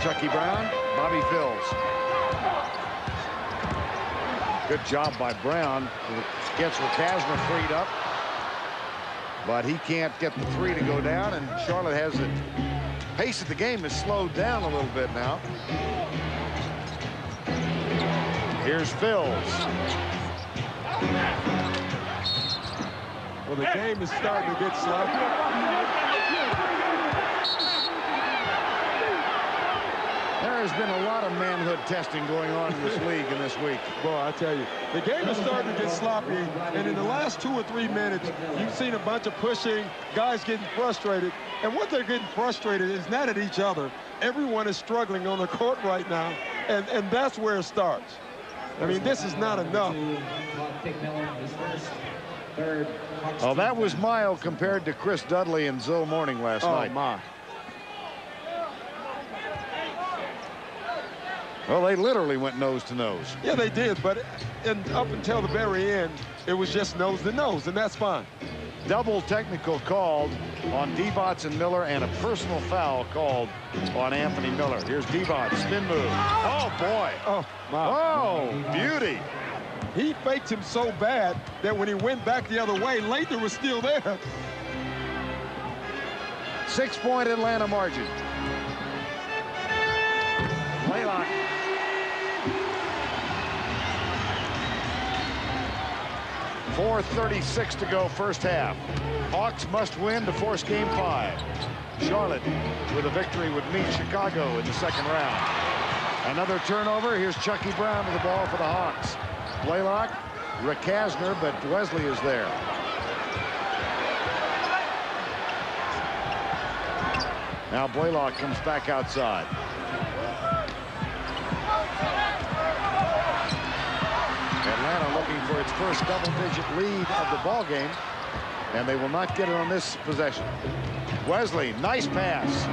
Chucky Brown, Bobby Phills. Good job by Brown. Gets Rakasner freed up. But he can't get the three to go down, and Charlotte has it. Pace of the game has slowed down a little bit now. Here's Phills. Well, the game is starting to get sloppy. There has been a lot of manhood testing going on in this league in this week. Boy, I tell you, the game is starting to get sloppy, and in the last 2 or 3 minutes, you've seen a bunch of pushing, guys getting frustrated, and what they're getting frustrated is not at each other. Everyone is struggling on the court right now, and that's where it starts. I mean, this is not enough. Oh, that was mild compared to Chris Dudley and Zoe Morning last night. Oh, my. Well, they literally went nose to nose. Yeah, they did, but up until the very end, it was just nose to nose, and that's fine. Double technical called on Divac and Miller, and a personal foul called on Anthony Miller. Here's Divac, spin move. Oh, boy. Oh, my. Oh, beauty. He faked him so bad that when he went back the other way, Leitner was still there. 6-point Atlanta margin. Blaylock. .436 to go first half. Hawks must win to force game 5. Charlotte with a victory would meet Chicago in the second round. Another turnover. Here's Chucky Brown with the ball for the Hawks. Blaylock Rakasner, but Wesley is there. Now Blaylock comes back outside. Atlanta looking for its first double-digit lead of the ball game, and they will not get it on this possession. Wesley, nice pass.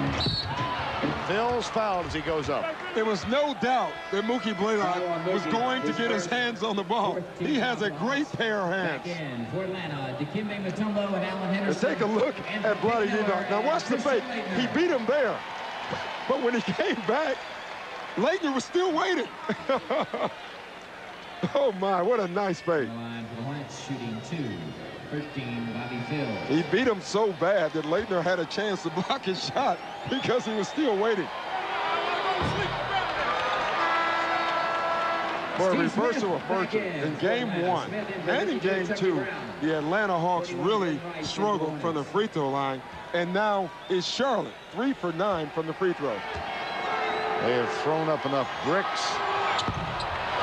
Phil's fouled as he goes up. There was no doubt that Mookie Blaylock was going to get his hands on the ball. He has a great pair of hands. And take a look at Bloody Enoch. Now watch the fake. He beat him there. But when he came back, Leitner was still waiting. Oh my, what a nice fake. Shooting 2. 13, Bobby Phil. He beat him so bad that Leitner had a chance to block his shot because he was still waiting. For a reversal of fortune in game 1 and in game 2, the Atlanta Hawks really struggled from the free throw line, and now it's Charlotte 3 for 9 from the free throw. They have thrown up enough bricks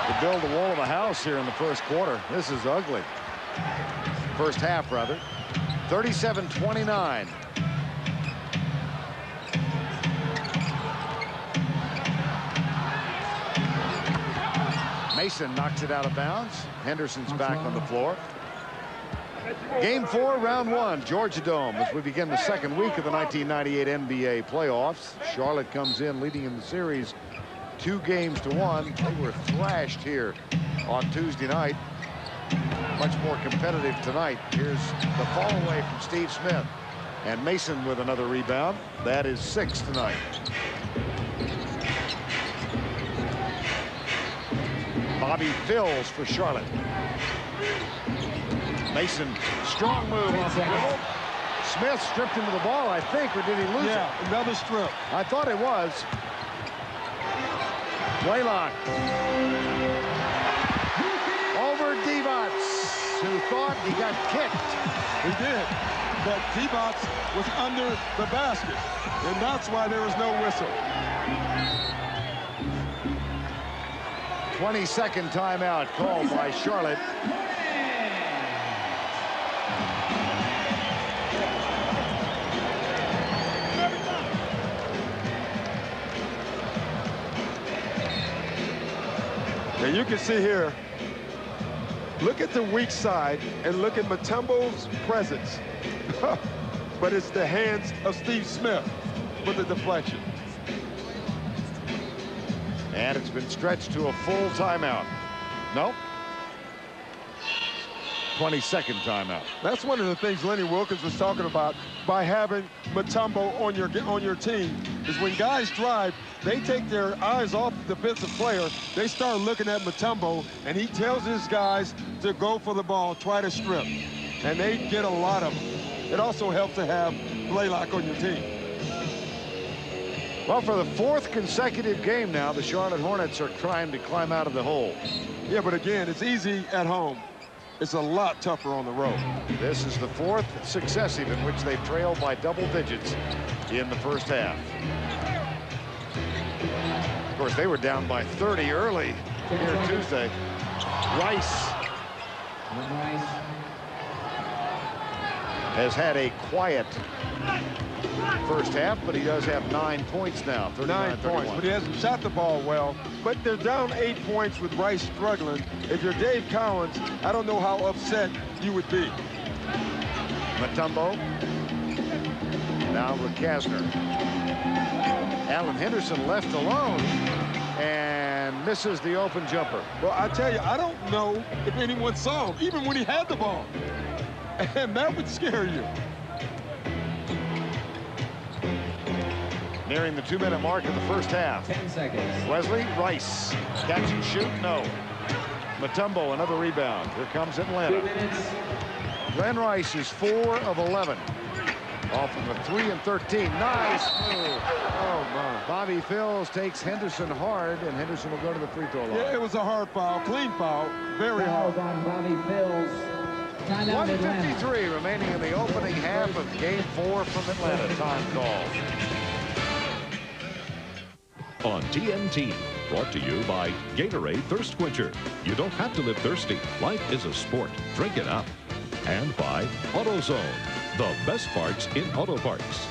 to build the wall of a house here in the first quarter. This is ugly. First half, rather. 37-29. Mason knocks it out of bounds. Henderson's back on the floor. Game 4, round 1, Georgia Dome, as we begin the second week of the 1998 NBA playoffs. Charlotte comes in leading in the series 2-1. They were thrashed here on Tuesday night. Much more competitive tonight. Here's the fall away from Steve Smith. And Mason with another rebound. That is 6 tonight. Bobby Phills for Charlotte. Mason, strong move off the dribble. Smith stripped into the ball, I think, or did he lose it? Yeah, another strip. I thought it was. Blaylock. Over Divac, who thought he got kicked. He did, but Divac was under the basket, and that's why there was no whistle. 22nd timeout called by Charlotte. And you can see here, look at the weak side and look at Mutombo's presence. But it's the hands of Steve Smith with the deflection. And it's been stretched to a full timeout. Nope. 22nd timeout. That's one of the things Lenny Wilkins was talking about by having Mutombo on your team, is when guys drive, they take their eyes off the defensive player, they start looking at Mutombo, and he tells his guys to go for the ball, try to strip, and they get a lot of them. It also helps to have Blaylock on your team. Well, for the 4th consecutive game now, the Charlotte Hornets are trying to climb out of the hole. Yeah, but again, it's easy at home. It's a lot tougher on the road. This is the 4th successive in which they've trailed by double digits in the first half. Of course, they were down by 30 early here Tuesday. Rice has had a quiet first half, but he does have 9 points now. 9 points, but he hasn't shot the ball well. But they're down 8 points with Rice struggling. If you're Dave Cowens, I don't know how upset you would be. Mutombo. Now Rakasner. Alan Henderson left alone and misses the open jumper. Well, I tell you, I don't know if anyone saw him, even when he had the ball. And that would scare you. Nearing the 2-minute mark in the first half. 10 seconds. Wesley, Rice. Catch and shoot, no. Mutombo, another rebound. Here comes Atlanta. 2 minutes. Glenn Rice is 4 of 11. Off of a 3 and 13. Nice move. Oh, my. Bobby Phills takes Henderson hard, and Henderson will go to the free throw line. Yeah, it was a hard foul, clean foul, very hard. On Bobby Phills. 1:53 remaining in the opening half of game 4 from Atlanta. Time call. On TNT, Brought to you by Gatorade Thirst Quencher. You don't have to live thirsty. Life is a sport. Drink it up. And by AutoZone, the best parts in auto parts.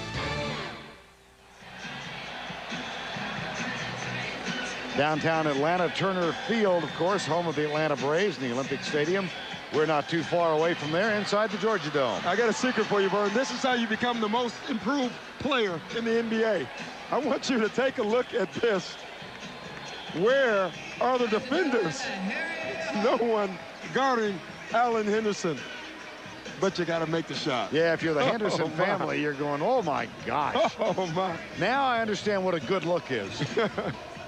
Downtown Atlanta, Turner Field, of course, home of the Atlanta Braves in the Olympic Stadium. We're not too far away from there, inside the Georgia Dome. I got a secret for you, Vern. This is how you become the most improved player in the NBA. I want you to take a look at this. Where are the defenders? No one guarding Alan Henderson. But you got to make the shot. Yeah, if you're the Henderson family, you're going, oh, my gosh. Oh, my. Now I understand what a good look is.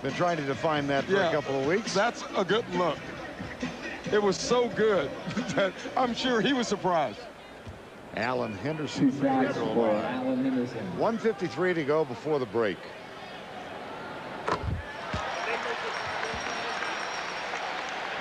Been trying to define that for a couple of weeks. That's a good look. It was so good that I'm sure he was surprised. Alan Henderson. 1:53 to go before the break.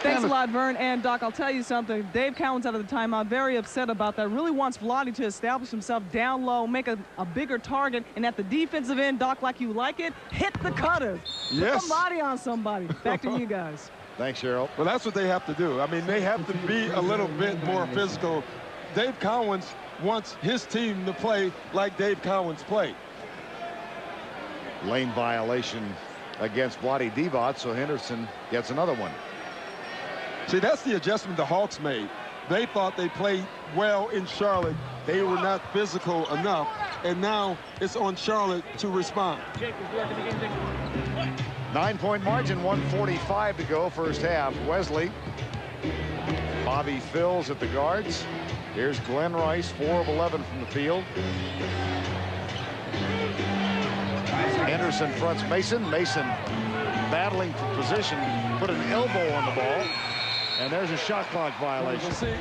Thanks a lot, Vern. And, Doc, I'll tell you something. Dave Cowens out of the timeout, very upset about that. Really wants Vlade to establish himself down low, make a bigger target. And at the defensive end, Doc, like you like it, hit the cutters. Yes. Put the body on somebody. Back to you guys. Thanks, Cheryl. Well, that's what they have to do. I mean, they have to be a little bit more physical. Dave Cowens wants his team to play like Dave Cowens played. Lane violation against Vlade Divac, so Henderson gets another one. See, that's the adjustment the Hawks made. They thought they played well in Charlotte. They were not physical enough, and now it's on Charlotte to respond. 9-point margin, 1:45 to go, first half. Wesley, Bobby Phills at the guards. Here's Glenn Rice, 4 of 11 from the field. Henderson fronts Mason. Mason battling for position, put an elbow on the ball. And there's a shot clock violation. See,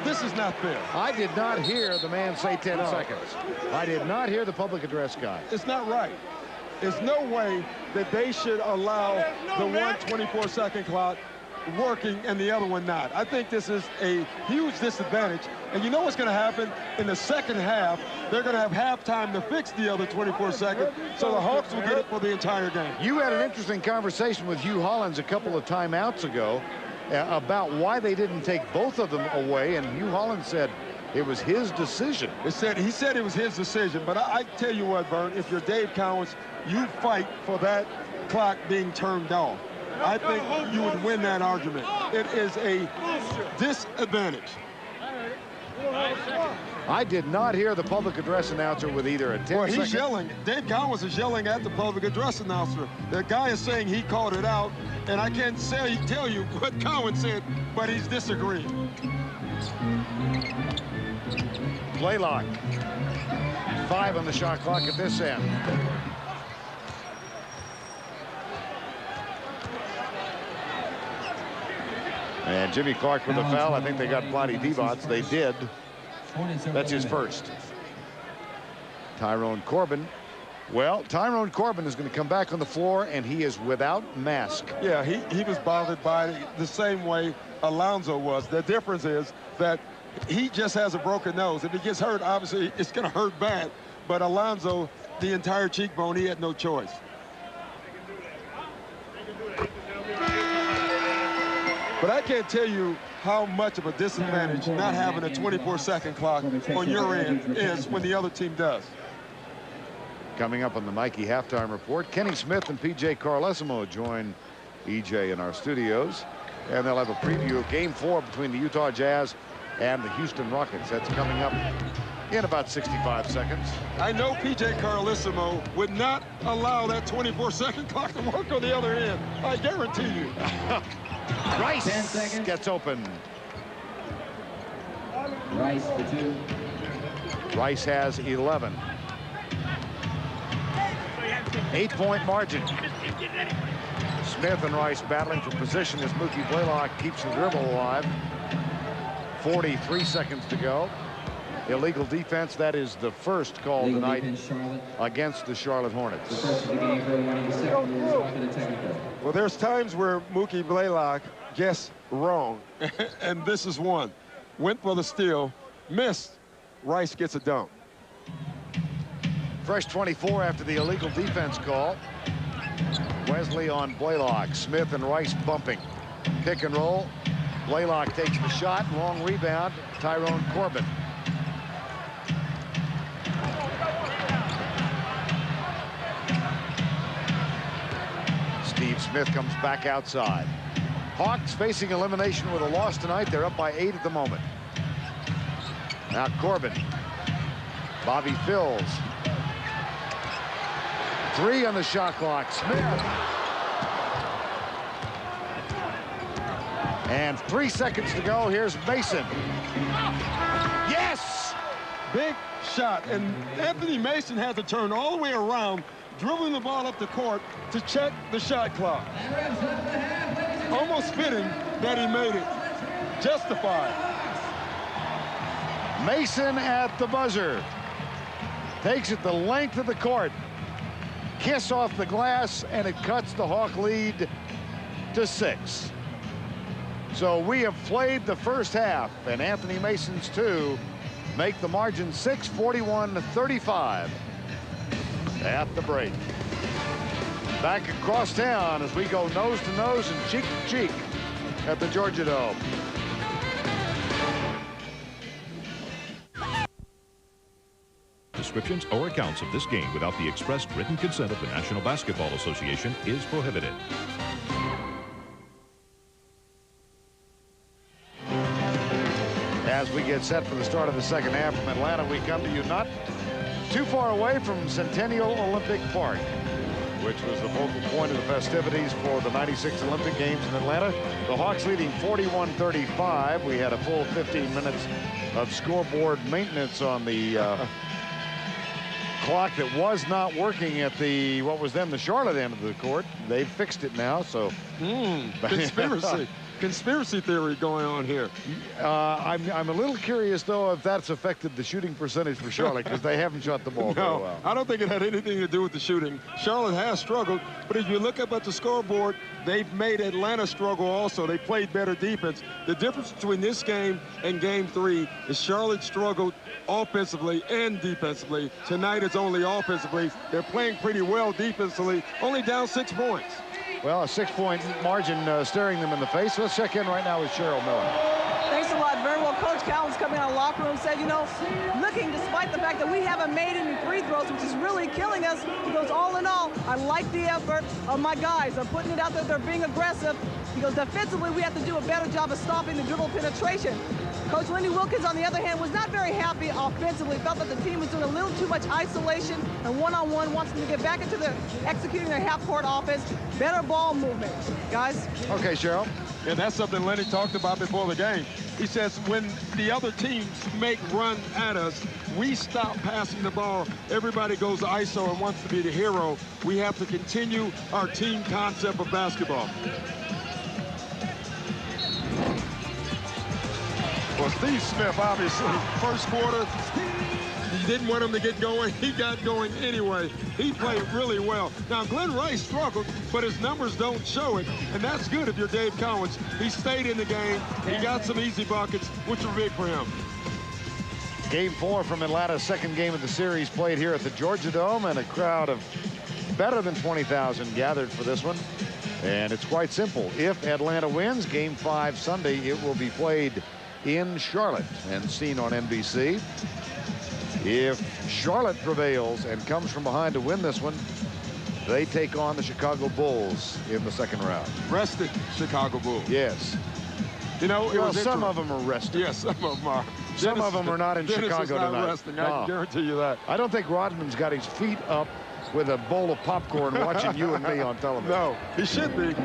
this is not fair. I did not hear the man say 10 seconds. I did not hear the public address guy. It's not right. There's no way that they should allow the 1 24-second clock working and the other one not. I think this is a huge disadvantage. And you know what's going to happen? In the second half, they're going to have halftime to fix the other 24 seconds, so the Hawks will get it for the entire game. You had an interesting conversation with Hugh Hollins a couple of timeouts ago about why they didn't take both of them away, and Hugh Hollins said it was his decision. He said it was his decision, but I tell you what, Vern, if you're Dave Cowens, you fight for that clock being turned off. I think you would win that argument. It is a disadvantage. I did not hear the public address announcer with either a 10 Well, he's second. yelling. Dave Cowens is yelling at the public address announcer. The guy is saying he called it out, and I can't tell you what Cowens said, but he's disagreeing. Blaylock. 5 on the shot clock at this end. And Jimmy Clark with a foul. I think they got Vlade Divac. They did. That's his first. Tyrone Corbin. Well, Tyrone Corbin is going to come back on the floor, and he is without mask. Yeah, he was bothered by it the same way Alonzo was. The difference is that he just has a broken nose. If he gets hurt, obviously it's going to hurt bad. But Alonzo, the entire cheekbone, he had no choice. But I can't tell you how much of a disadvantage not having a 24-second clock on your end is when the other team does. Coming up on the Mikey Halftime Report, Kenny Smith and P.J. Carlesimo join E.J. in our studios. And they'll have a preview of Game 4 between the Utah Jazz and the Houston Rockets. That's coming up in about 65 seconds. I know P.J. Carlesimo would not allow that 24-second clock to work on the other end. I guarantee you. Rice gets open. Rice for 2. Rice has 11. 8-point margin. Smith and Rice battling for position as Mookie Blaylock keeps the dribble alive. 43 seconds to go. Illegal defense. That is the first call tonight against the Charlotte Hornets. Well, there's times where Mookie Blaylock guessed wrong, and this is one. Went for the steal, missed. Rice gets a dunk. Fresh 24 after the illegal defense call. Wesley on Blaylock. Smith and Rice bumping. Pick and roll. Blaylock takes the shot. Long rebound. Tyrone Corbin. Steve Smith comes back outside. Hawks facing elimination with a loss tonight. They're up by 8 at the moment. Now Corbin. Bobby Phils. 3 on the shot clock. Smith. And 3 seconds to go. Here's Mason. Yes! Big shot. And Anthony Mason had to turn all the way around, dribbling the ball up the court to check the shot clock. Almost fitting that he made it. Justified. Mason at the buzzer. Takes it the length of the court. Kiss off the glass, and it cuts the Hawk lead to 6. So we have played the first half, and Anthony Mason's 2 make the margin 6, 41-35 at the break. Back across town as we go nose to nose and cheek to cheek at the Georgia Dome. Descriptions or accounts of this game without the express written consent of the National Basketball Association is prohibited. As we get set for the start of the second half from Atlanta, we come to you not too far away from Centennial Olympic Park, which was the focal point of the festivities for the '96 Olympic Games in Atlanta. The Hawks leading 41-35. We had a full 15 minutes of scoreboard maintenance on the clock that was not working at the, what was then the Charlotte end of the court. They've fixed it now, so. Conspiracy. Conspiracy theory going on here. I'm a little curious, though, if that's affected the shooting percentage for Charlotte, because they haven't shot the ball very well. I don't think it had anything to do with the shooting. Charlotte has struggled, but if you look up at the scoreboard, they've made Atlanta struggle also. They played better defense. The difference between this game and Game 3 is Charlotte struggled offensively and defensively. Tonight it's only offensively. They're playing pretty well defensively, only down 6 points. Well, a 6-point margin staring them in the face. Let's check in right now with Cheryl Miller. Thanks a lot, Vern. Well, Coach Collins coming out of the locker room said, you know, looking despite the fact that we haven't made any free throws, which is really killing us, he goes, all in all, I like the effort of my guys. They're putting it out there. They're being aggressive. He goes, defensively, we have to do a better job of stopping the dribble penetration. Coach Lenny Wilkins, on the other hand, was not very happy offensively. Felt that the team was doing a little too much isolation and one-on-one. Wants them to get back into executing their half-court offense. Better ball movement, guys. Okay, Cheryl. Yeah, that's something Lenny talked about before the game. He says when the other teams make runs at us, we stop passing the ball. Everybody goes ISO and wants to be the hero. We have to continue our team concept of basketball. Well, Steve Smith, obviously, first quarter, he didn't want him to get going. He got going anyway. He played really well. Now, Glenn Rice struggled, but his numbers don't show it, and that's good if you're Dave Collins. He stayed in the game. He got some easy buckets, which were big for him. Game 4 from Atlanta's second game of the series played here at the Georgia Dome, and a crowd of better than 20,000 gathered for this one. And it's quite simple. If Atlanta wins, Game 5 Sunday, it will be played in Charlotte and seen on NBC. If Charlotte prevails and comes from behind to win this one, they take on the Chicago Bulls in the second round. Rested Chicago Bulls. Yes. You know, well, some of them are rested. Yes, some of them are. Some of them are not in Chicago tonight. Resting, I can guarantee you that. I don't think Rodman's got his feet up with a bowl of popcorn watching you and me on television. No, he should be.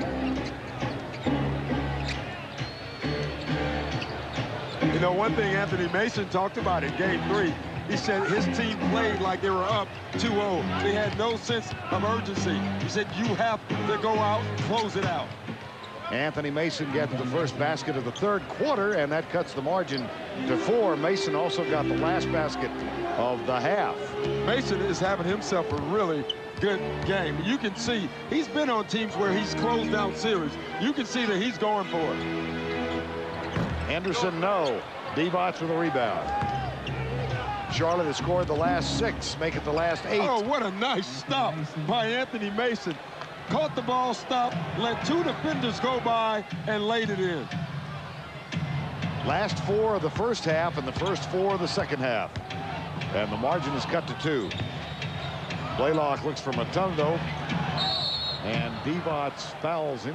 You know, one thing Anthony Mason talked about in Game 3, he said his team played like they were up 2-0. They had no sense of urgency. He said you have to go out and close it out. Anthony Mason gets the first basket of the third quarter, and that cuts the margin to 4. Mason also got the last basket of the half. Mason is having himself a really good game. You can see he's been on teams where he's closed out series. You can see that he's going for it. Henderson, no. Divac with a rebound. Charlotte has scored the last 6, make it the last 8. Oh, what a nice stop by Anthony Mason. caught the ball, stopped, let 2 defenders go by, and laid it in. Last 4 of the first half and the first 4 of the second half. And the margin is cut to 2. Blaylock looks for Mutombo. And Divac fouls him.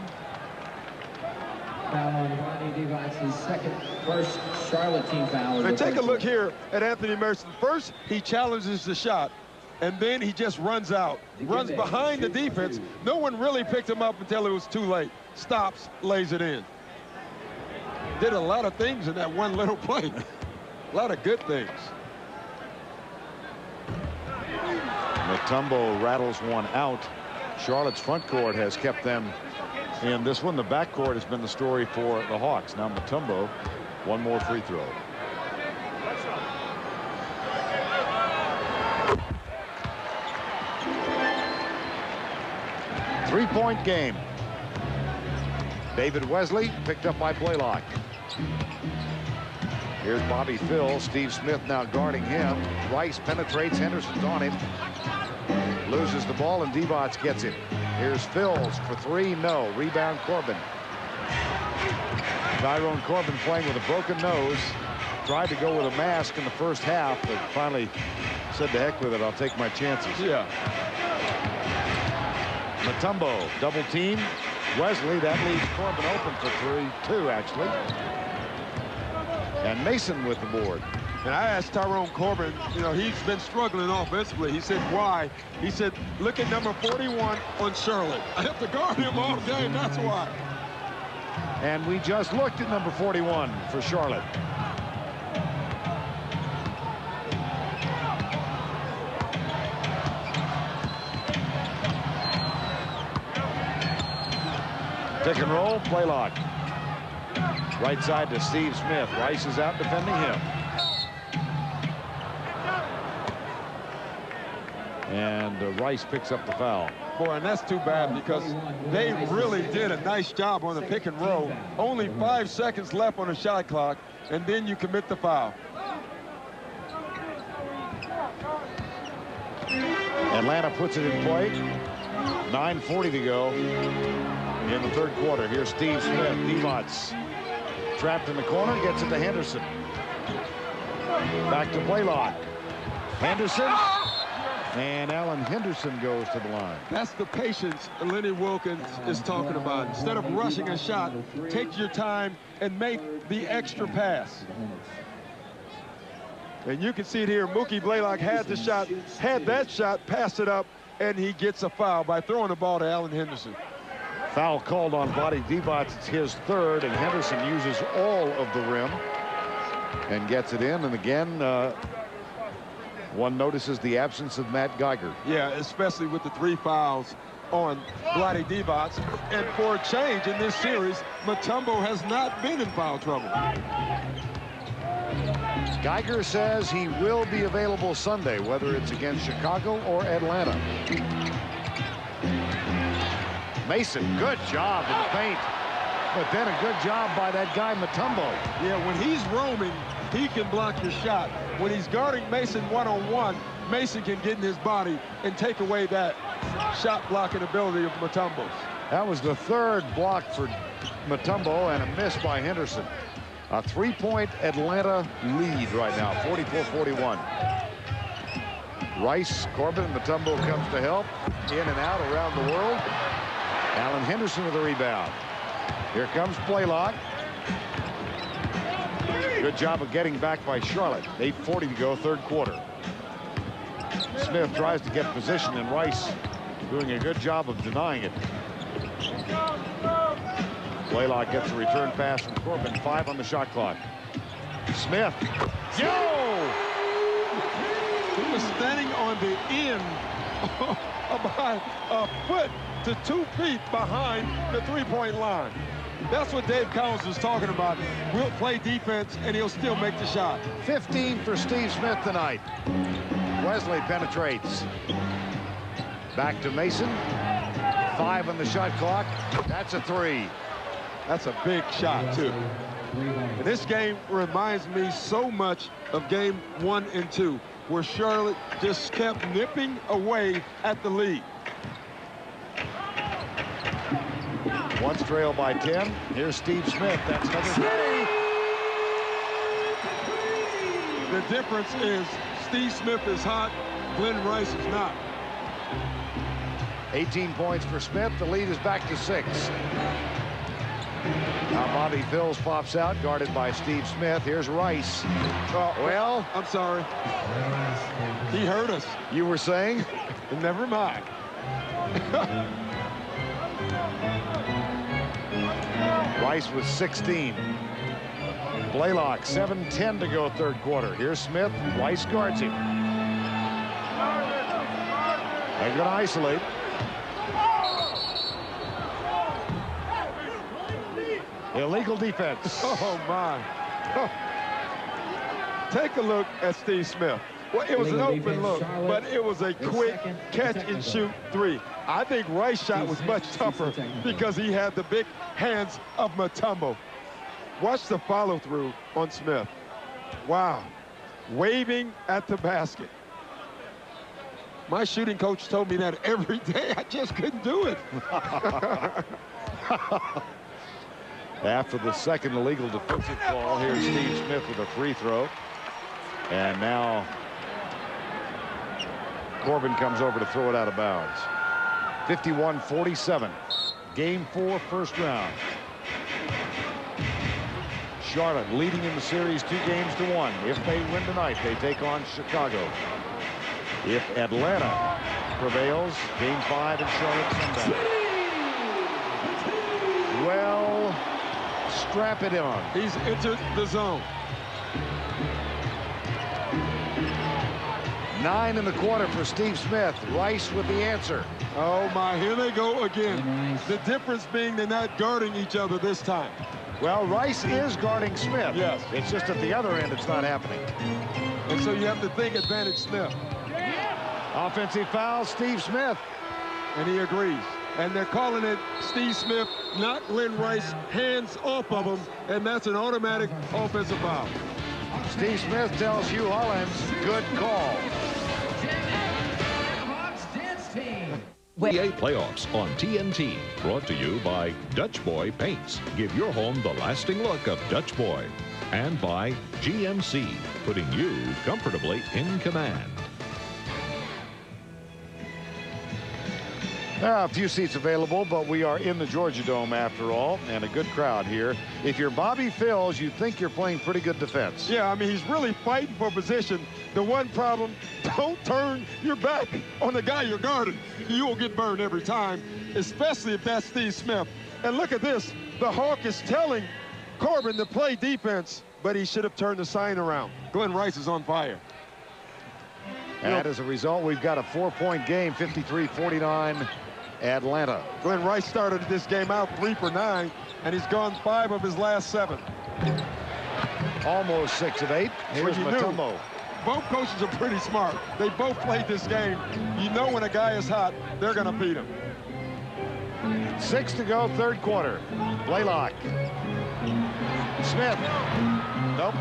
Foul on Ronnie Divac's first Charlotte team foul. And take a look here at Anthony Mason. First, he challenges the shot, and then he just runs out. Runs behind the defense. No one really picked him up until it was too late. Stops, lays it in. Did a lot of things in that one little play. A lot of good things. Mutombo rattles one out. Charlotte's front court has kept them in this one. The back court has been the story for the Hawks. Now Mutombo, one more free throw. Three-point game. David Wesley picked up by Blaylock. Here's Bobby Phil. Steve Smith now guarding him. Rice penetrates. Henderson's on him. Loses the ball, and Divac gets it. Here's Phils for 3. No. Rebound Corbin. Tyrone Corbin playing with a broken nose. Tried to go with a mask in the first half, but finally said to heck with it. I'll take my chances. Yeah. Mutombo double team. Wesley, that leaves Corbin open for 2 actually. And Mason with the board. And I asked Tyrone Corbin, you know, he's been struggling offensively. He said, why? He said, look at number 41 on Charlotte. I have to guard him all game, that's why. And we just looked at number 41 for Charlotte. Pick and roll, Blaylock. Right side to Steve Smith. Rice is out defending him. And Rice picks up the foul. Boy, and that's too bad because they really did a nice job on the pick and roll. Only 5 seconds left on the shot clock, and then you commit the foul. Atlanta puts it in play. 9:40 to go in the third quarter. Here's Steve Smith. Divac trapped in the corner, gets it to Henderson. Back to Blaylock. Henderson. And Alan Henderson goes to the line. That's the patience Lenny Wilkins is talking about. Instead of rushing a shot, take your time and make the extra pass. And you can see it here. Mookie Blaylock had the shot, had that shot, passed it up, and he gets a foul by throwing the ball to Alan Henderson. Foul called on Vlade Divac. It's his 3rd, and Henderson uses all of the rim and gets it in. And again, one notices the absence of Matt Geiger. Yeah, especially with the 3 fouls on Vlade Divac. And for a change in this series, Mutombo has not been in foul trouble. Geiger says he will be available Sunday, whether it's against Chicago or Atlanta. Mason, good job in the paint. But then a good job by that guy, Mutombo. Yeah, when he's roaming, he can block your shot. When he's guarding Mason one-on-one, Mason can get in his body and take away that shot blocking ability of Mutombo. That was the 3rd block for Mutombo and a miss by Henderson. A 3-point Atlanta lead right now, 44-41. Rice, Corbin, and Mutombo comes to help. In and out around the world. Alan Henderson with the rebound. Here comes Blaylock. Good job of getting back by Charlotte. 8:40 to go, third quarter. Smith tries to get position, and Rice doing a good job of denying it. Blaylock gets a return pass from Corbin. 5 on the shot clock. Smith. Yo! He was standing on the end about a foot to 2 feet behind the 3-point line. That's what Dave Collins was talking about. We'll play defense, and he'll still make the shot. 15 for Steve Smith tonight. Wesley penetrates. Back to Mason. 5 on the shot clock. That's a 3. That's a big shot, too. And this game reminds me so much of game 1 and 2, where Charlotte just kept nipping away at the lead. Once trailed by 10. Here's Steve Smith. That's another three. The difference is Steve Smith is hot, Glenn Rice is not. 18 points for Smith. The lead is back to 6. Now Bobby Phills pops out, guarded by Steve Smith. Here's Rice. Well, I'm sorry. He hurt us. You were saying? Never mind. Rice with 16. Blaylock, 7:10 to go third quarter. Here's Smith. Rice guards him. They're going to isolate. Illegal defense. Oh, my. Take a look at Steve Smith. Well, it was an open look, but it was a quick catch-and-shoot three. I think Rice's shot was much tougher because he had the big hands of Mutombo. Watch the follow-through on Smith. Wow. Waving at the basket. My shooting coach told me that every day. I just couldn't do it. After the second illegal defensive call, here's Steve Smith with a free throw. And now Corbin comes over to throw it out of bounds. 51-47. Game 4, first round. Charlotte leading in the series 2-1. If they win tonight, they take on Chicago. If Atlanta prevails, game 5 in Charlotte Sunday. Well, strap it on. He's entered the zone. 9 in the quarter for Steve Smith. Rice with the answer. Oh my, here they go again. The difference being they're not guarding each other this time. Well, Rice is guarding Smith. Yes. It's just at the other end it's not happening. And so you have to think advantage Smith. Offensive foul, Steve Smith. And he agrees. And they're calling it Steve Smith, not Glenn Rice, hands off of him, and that's an automatic offensive foul. Steve Smith tells Hugh Hollins, good call. NBA playoffs on TNT, brought to you by Dutch Boy Paints. Give your home the lasting look of Dutch Boy. And by GMC, putting you comfortably in command. There are a few seats available, but we are in the Georgia Dome after all, and a good crowd here. If you're Bobby Phills, you think you're playing pretty good defense. Yeah, I mean, he's really fighting for position. The one problem, don't turn your back on the guy you're guarding. You will get burned every time, especially if that's Steve Smith. And look at this. The Hawk is telling Corbin to play defense, but he should have turned the sign around. Glenn Rice is on fire. And as a result, we've got a 4-point game, 53-49. Atlanta. Glenn Rice started this game out 3 for 9, and he's gone 5 of his last 7. Almost 6 of 8. Here's Mutombo. Both coaches are pretty smart. They both played this game. You know when a guy is hot, they're going to beat him. 6 to go, third quarter. Blaylock. Smith. Nope.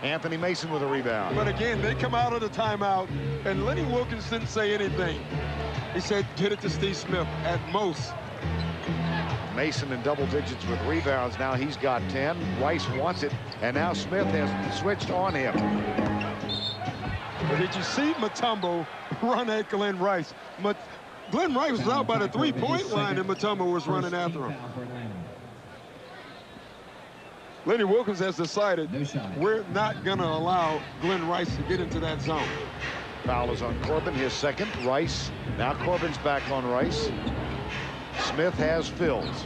Anthony Mason with a rebound. But again, they come out of the timeout, and Lenny Wilkins didn't say anything. He said, get it to Steve Smith at most. Mason in double digits with rebounds. Now he's got 10. Rice wants it, and now Smith has switched on him. Did you see Mutombo run at Glenn Rice? Glenn Rice was out by the 3-point line, and Mutombo was running after him. Lenny Wilkins has decided we're not going to allow Glenn Rice to get into that zone. Foul is on Corbin, his second. Rice. Now Corbin's back on Rice. Smith has Phills.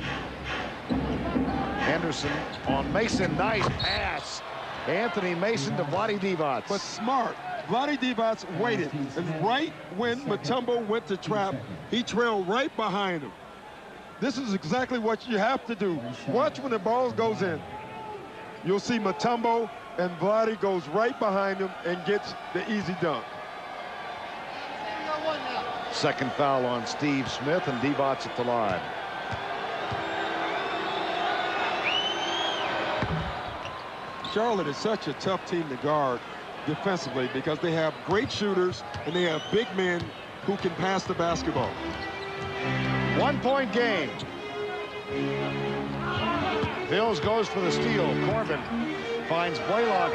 Henderson on Mason. Nice pass. Anthony Mason to Vlade Divac. But smart. Vlade Divac waited. And right when Mutombo went to trap, he trailed right behind him. This is exactly what you have to do. Watch when the ball goes in. You'll see Mutombo and Vlade goes right behind him and gets the easy dunk. Second foul on Steve Smith, and Divac at the line. Charlotte is such a tough team to guard defensively because they have great shooters and they have big men who can pass the basketball. 1-point game. Bills goes for the steal. Corbin finds Blaylock.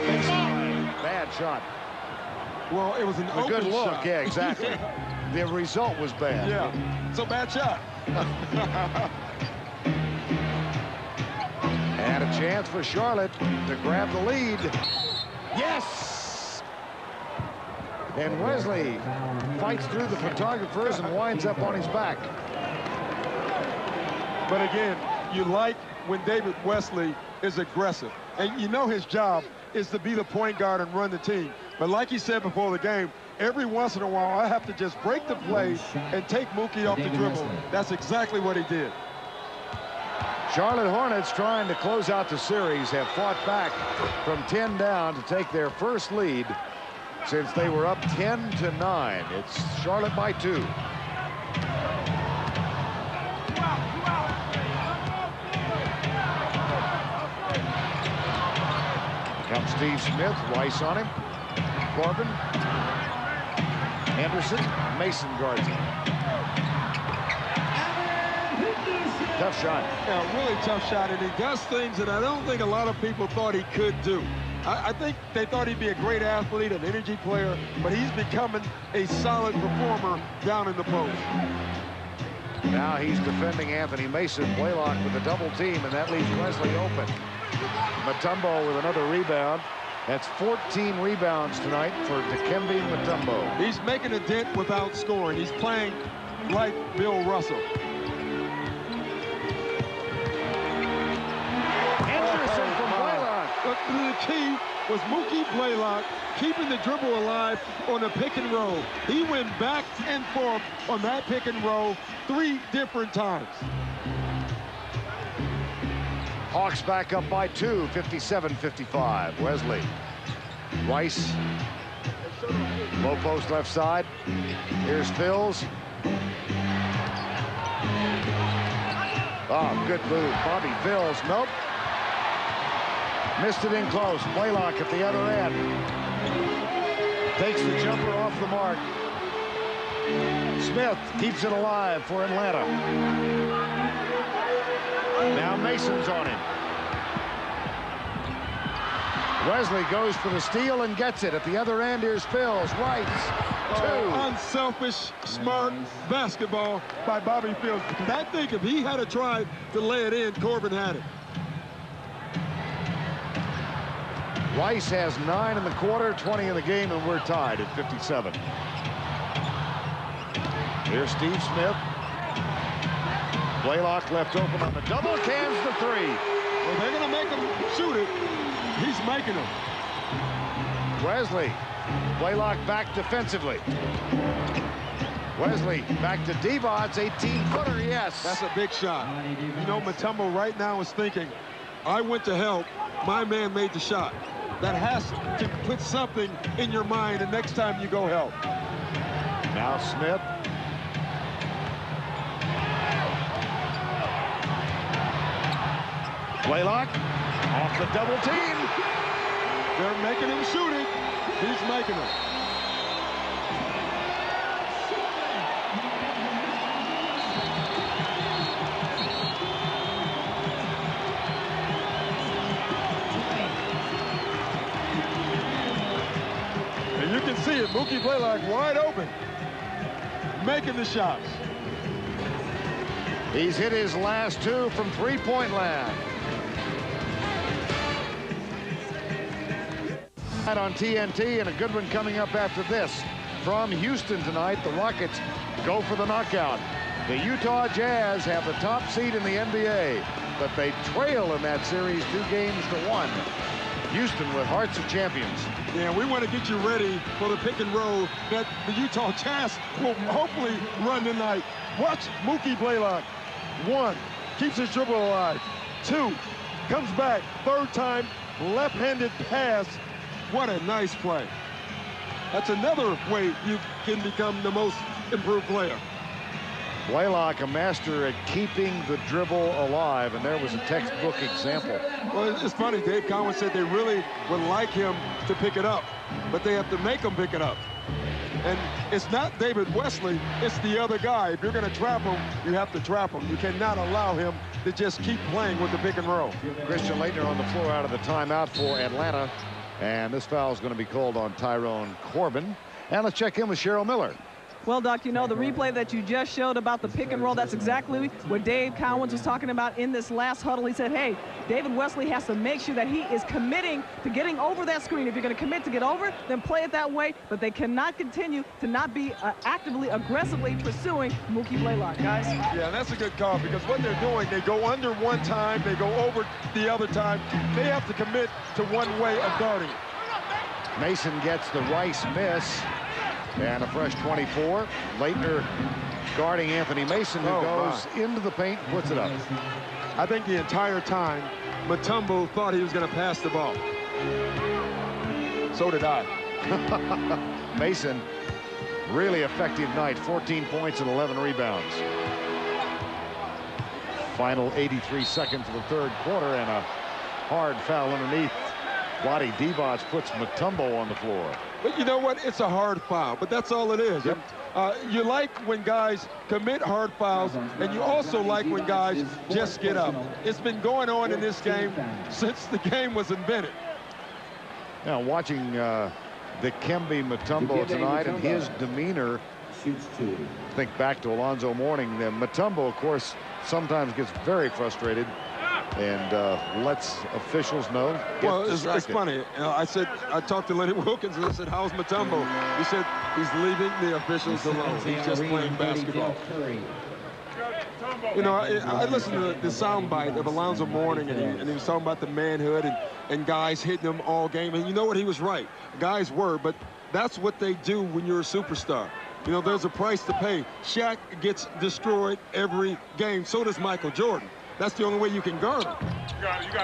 Bad shot. Well, it was an open good look. shot. Yeah, exactly. The result was bad. Yeah, so bad shot. And a chance for Charlotte to grab the lead. Yes! And Wesley fights through the photographers and winds up on his back. But again, you like when David Wesley is aggressive. And you know his job is to be the point guard and run the team. But like he said before the game, every once in a while, I have to just break the play and take Mookie off the dribble. That's exactly what he did. Charlotte Hornets, trying to close out the series, have fought back from 10 down to take their first lead since they were up 10-9. It's Charlotte by 2. Comes Steve Smith, Rice on him. Corbin, Anderson, Mason guards him. Tough shot. Yeah, really tough shot, and he does things that I don't think a lot of people thought he could do. I think they thought he'd be a great athlete, an energy player, but he's becoming a solid performer down in the post. Now he's defending Anthony Mason. Blaylock with a double team, and that leaves Wesley open. Mutombo with another rebound. That's 14 rebounds tonight for Dikembe Mutombo. He's making a dent without scoring. He's playing like Bill Russell. Anderson from Blaylock. But the key was Mookie Blaylock keeping the dribble alive on the pick and roll. He went back and forth on that pick and roll 3 different times. Hawks back up by 2, 57-55. Wesley. Rice. Low post left side. Here's Phils. Oh, good move. Bobby Phils. Nope. Missed it in close. Blaylock at the other end. Takes the jumper off the mark. Smith keeps it alive for Atlanta. Now Mason's on him. Wesley goes for the steal and gets it. At the other end, here's Phils. Rice. 2. Unselfish, smart basketball by Bobby Phils. I think if he had a try to lay it in, Corbin had it. Rice has 9 in the quarter, 20 in the game, and we're tied at 57. Here's Steve Smith. Blaylock left open on the double, cans the 3. Well, they're going to make him shoot it. He's making them. Wesley. Blaylock back defensively. Wesley back to Devon's 18-footer, yes. That's a big shot. You know, Mutombo right now is thinking, I went to help, my man made the shot. That has to put something in your mind the next time you go help. Now Smith. Blaylock off the double team. They're making him shoot it. He's making it. And you can see it. Mookie Blaylock wide open, making the shots. He's hit his last 2 from 3-point land. On TNT, and a good one coming up after this. From Houston tonight, the Rockets go for the knockout. The Utah Jazz have the top seed in the NBA, but they trail in that series 2-1. Houston with hearts of champions. Yeah, we want to get you ready for the pick and roll that the Utah Jazz will hopefully run tonight. Watch Mookie Blaylock. 1, keeps his dribble alive. 2, comes back. 3rd time, left-handed pass. What a nice play. That's another way you can become the most improved player. Blaylock, a master at keeping the dribble alive, and there was a textbook example. Well, it's funny. Dave Conway said they really would like him to pick it up, but they have to make him pick it up. And it's not David Wesley, it's the other guy. If you're going to trap him, you have to trap him. You cannot allow him to just keep playing with the pick and roll. Christian Laettner on the floor out of the timeout for Atlanta. And this foul is going to be called on Tyrone Corbin. And let's check in with Cheryl Miller. Well, Doc, you know, the replay that you just showed about the pick and roll, that's exactly what Dave Cowens was talking about in this last huddle. He said, hey, David Wesley has to make sure that he is committing to getting over that screen. If you're going to commit to get over, then play it that way. But they cannot continue to not be actively, aggressively pursuing Mookie Blaylock, guys. Yeah, that's a good call, because what they're doing, they go under one time, they go over the other time. They have to commit to one way of guarding. Mason gets the Rice miss. And a fresh 24. Laettner guarding Anthony Mason, who goes into the paint, puts it up. I think the entire time, Mutombo thought he was going to pass the ball. So did I. Mason, really effective night. 14 points and 11 rebounds. Final 83 seconds of the third quarter, and a hard foul underneath. Vlade Divac puts Mutombo on the floor. But you know what? It's a hard foul, but that's all it is. Yep. You like when guys commit hard fouls, and you also like when guys just get up. It's been going on in this game since the game was invented. Now, watching Dikembe Mutombo tonight and his demeanor, think back to Alonzo Mourning. Mutombo, of course, sometimes gets very frustrated and lets officials know. Well, it's funny. I talked to Lenny Wilkins and I said, how's Mutombo? He said he's leaving the officials alone. He's just playing basketball. You know, I listened to the soundbite of Alonzo Mourning, and he was talking about the manhood and guys hitting him all game. And you know what? He was right. Guys were, but that's what they do when you're a superstar. You know, there's a price to pay. Shaq gets destroyed every game. So does Michael Jordan. That's the only way you can guard him.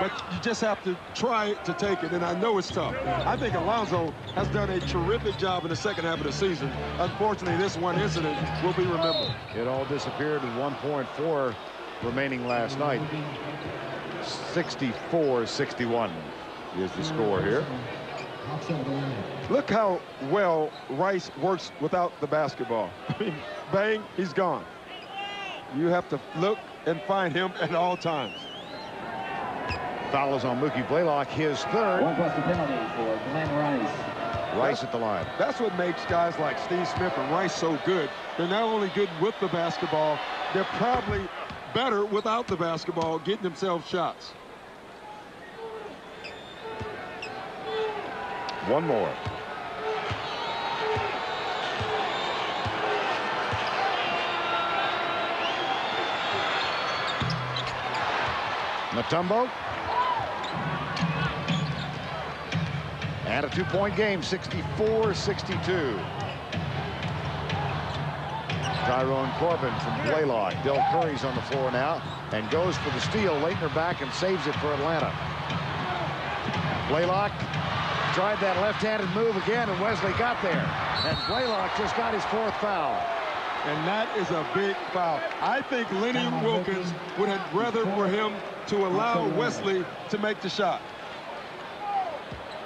But you just have to try to take it, and I know it's tough. I think Alonzo has done a terrific job in the second half of the season. Unfortunately, this one incident will be remembered. It all disappeared with 1.4 remaining last night. 64-61 is the score here. Look how well Rice works without the basketball. I mean, bang, he's gone. You have to look and find him at all times. Foul is on Mookie Blaylock, his third. One plus the penalty for Glenn Rice. Rice at the line. That's what makes guys like Steve Smith and Rice so good. They're not only good with the basketball, they're probably better without the basketball, getting themselves shots. One more. Mutombo. And a two-point game, 64-62. Tyrone Corbin from Blaylock. Del Curry's on the floor now and goes for the steal. Laettner back and saves it for Atlanta. Blaylock tried that left-handed move again, and Wesley got there. And Blaylock just got his fourth foul. And that is a big foul. I think Lenny Wilkins would have rather for him to allow Wesley to make the shot.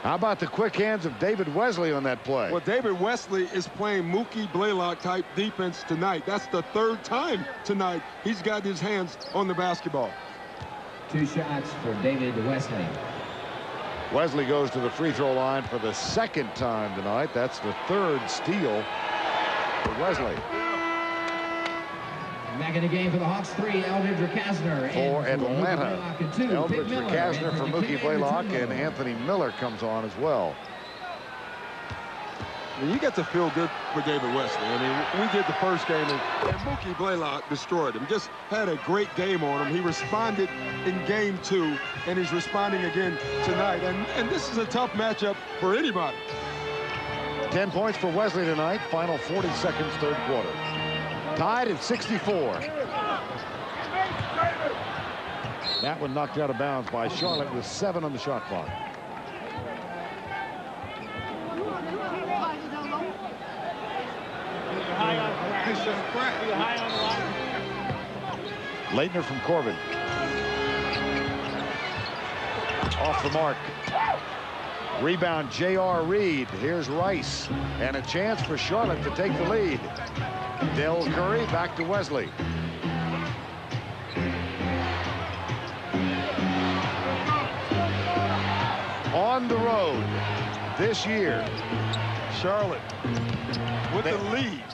How about the quick hands of David Wesley on that play? Well, David Wesley is playing Mookie Blaylock type defense tonight. That's the third time tonight he's got his hands on the basketball. 2 shots for David Wesley. Wesley goes to the free throw line for the second time tonight. That's the third steal for Wesley. Back in the game for the Hawks, 3, Eldridge Rakasner. For Atlanta, Eldridge Rakasner for Mookie Blaylock, and Anthony Miller comes on as well. You get to feel good for David Wesley. I mean, we did the first game, and Mookie Blaylock destroyed him. Just had a great game on him. He responded in game 2, and he's responding again tonight. And this is a tough matchup for anybody. 10 points for Wesley tonight. Final 40 seconds, third quarter. Tied at 64. That one knocked out of bounds by Charlotte with 7 on the shot clock. Laettner from Corbin. Off the mark. Rebound, J.R. Reed. Here's Rice. And a chance for Charlotte to take the lead. Del Curry back to Wesley. On the road this year. Charlotte with the lead.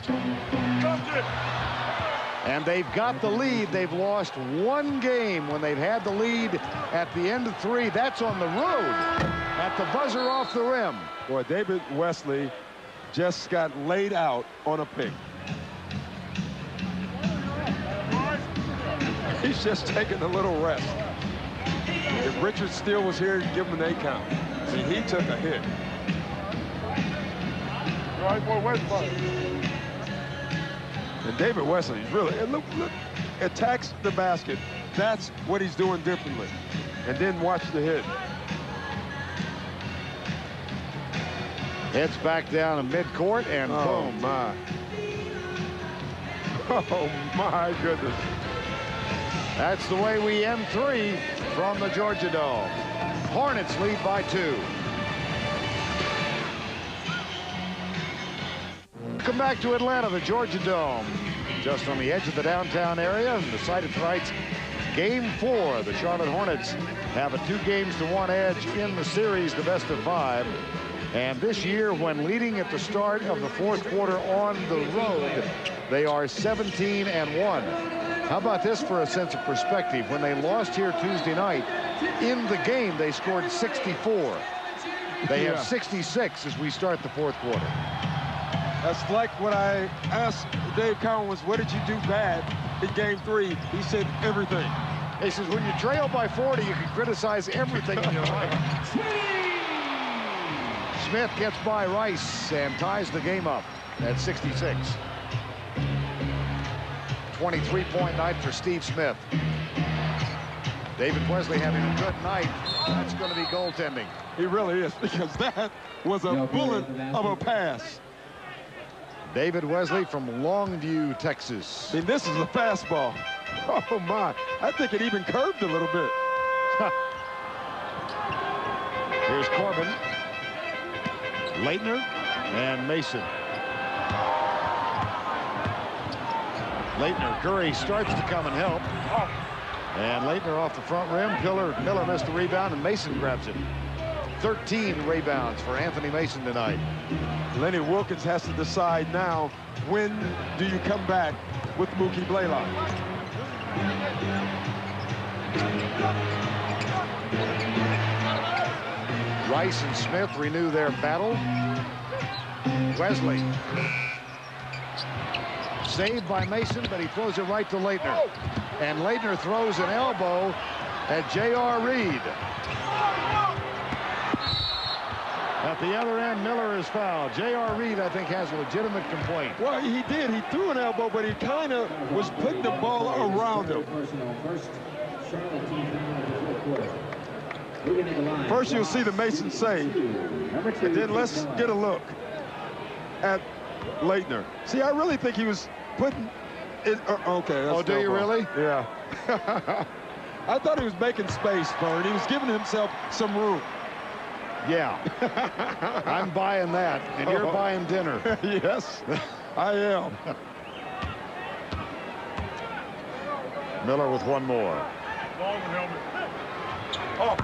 And they've got the lead. They've lost one game when they've had the lead at the end of 3. That's on the road at the buzzer off the rim. Boy, David Wesley just got laid out on a pick. He's just taking a little rest. If Richard Steele was here, he'd give him an 8 count. See, he took a hit. Right for Wesley. And David Wesley is really, and look, attacks the basket. That's what he's doing differently. And then watch the hit. Heads back down in midcourt and boom. My. Oh my goodness. That's the way we end 3 from the Georgia Dome. Hornets lead by 2. Welcome back to Atlanta, the Georgia Dome. Just on the edge of the downtown area, and the site of tonight's Game 4. The Charlotte Hornets have a 2-games-to-1 edge in the series, the best of 5. And this year, when leading at the start of the 4th quarter on the road, they are 17-1. How about this for a sense of perspective? When they lost here Tuesday night, in the game, they scored 64. They have 66 as we start the 4th quarter. That's like what I asked Dave Cowan was, what did you do bad in Game 3? He said everything. He says, when you trail by 40, you can criticize everything in your life. Smith gets by Rice and ties the game up at 66. 23-point night for Steve Smith. David Wesley having a good night. That's going to be goaltending. He really is, because that was a bullet of a pass. David Wesley from Longview, Texas. I mean, this is a fastball. Oh, my. I think it even curved a little bit. Here's Corbin, Leitner, and Mason. Leitner, Curry starts to come and help. And Leitner off the front rim. Miller missed the rebound, and Mason grabs it. 13 rebounds for Anthony Mason tonight. Lenny Wilkins has to decide now, when do you come back with Mookie Blaylock? Rice and Smith renew their battle. Wesley. Saved by Mason, but he throws it right to Leitner. And Leitner throws an elbow at J.R. Reed. At the other end, Miller is fouled. J.R. Reed, I think, has a legitimate complaint. Well, he did. He threw an elbow, but he kind of was putting the ball around him. First, you'll see the Mason save, and then let's get a look at Leitner. See, I really think he was putting it. Okay. Oh, do you really? Yeah. I thought he was making space, Vern. He was giving himself some room. Yeah. I'm buying that, and you're buying dinner. Yes, I am. Miller with one more. Oh.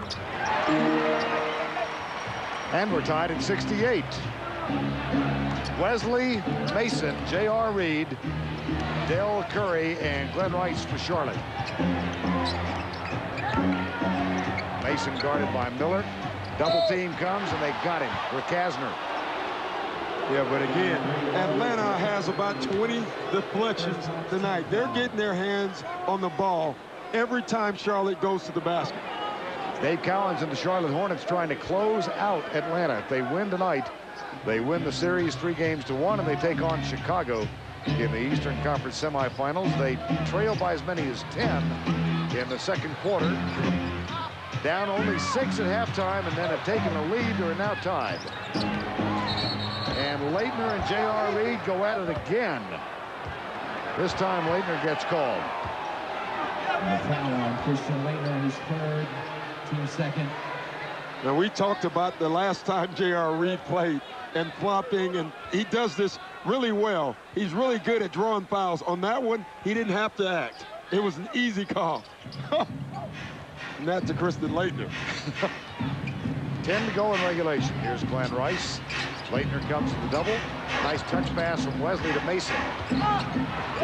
And we're tied at 68. Wesley, Mason, J.R. Reed, Del Curry, and Glenn Rice for Charlotte. Mason guarded by Miller. Double team comes, and they got him for Kasner. Yeah, but again, Atlanta has about 20 deflections tonight. They're getting their hands on the ball every time Charlotte goes to the basket. Dave Cowens and the Charlotte Hornets trying to close out Atlanta. If they win tonight, they win the series 3-1, and they take on Chicago in the Eastern Conference semifinals. They trail by as many as 10 in the 2nd quarter. Down only 6 at halftime, and then have taken a lead. They're now tied. And Leitner and J.R. Reed go at it again. This time Leitner gets called. And the foul on Christian Leitner, his 3rd, team 2nd. Now, we talked about the last time J.R. Reed played and flopping, and he does this really well. He's really good at drawing fouls. On that one, he didn't have to act. It was an easy call. And that's to Kristen Leitner. 10 to go in regulation. Here's Glenn Rice. Leitner comes to the double. Nice touch pass from Wesley to Mason.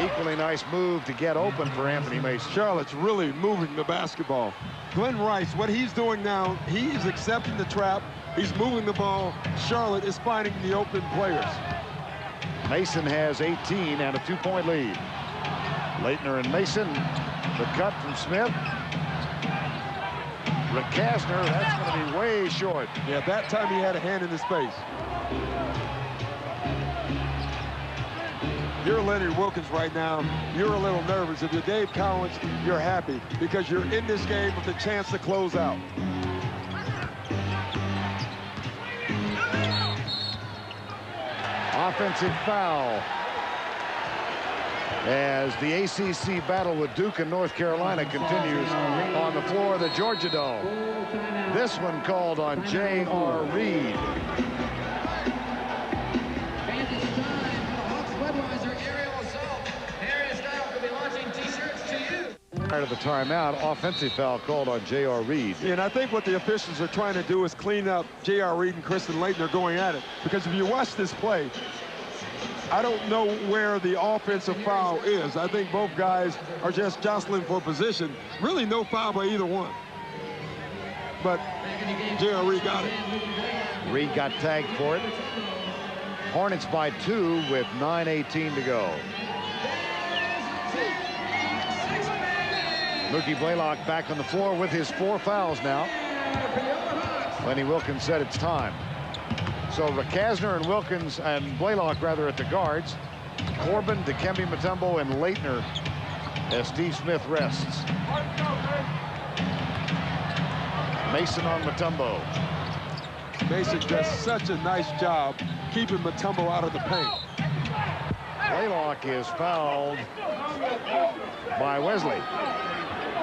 Equally nice move to get open for Anthony Mason. Charlotte's really moving the basketball. Glenn Rice, what he's doing now, he is accepting the trap. He's moving the ball. Charlotte is finding the open players. Mason has 18 and a 2-point lead. Leitner and Mason. The cut from Smith. Ricasner, that's going to be way short. Yeah, that time he had a hand in his face. You're Leonard Wilkins right now. You're a little nervous. If you're Dave Collins, you're happy because you're in this game with the chance to close out. Offensive foul as the ACC battle with Duke and North Carolina continues on the floor of the Georgia Dome. This one called on J.R. Reed. Prior to the timeout, offensive foul called on J.R. Reed. Yeah, and I think what the officials are trying to do is clean up J.R. Reed and Kristen Leitner going at it. Because if you watch this play, I don't know where the offensive foul is. I think both guys are just jostling for position. Really no foul by either one. But J.R. Reed got it. Reed got tagged for it. Hornets by 2 with 9:18 to go. Mookie Blaylock back on the floor with his 4 fouls now. Lenny Wilkins said it's time. So Ricasner and Wilkins and Blaylock rather at the guards. Corbin, Dikembe Mutombo, and Leitner as Steve Smith rests. Mason on Mutombo. Mason does such a nice job keeping Mutombo out of the paint. Blaylock is fouled by Wesley.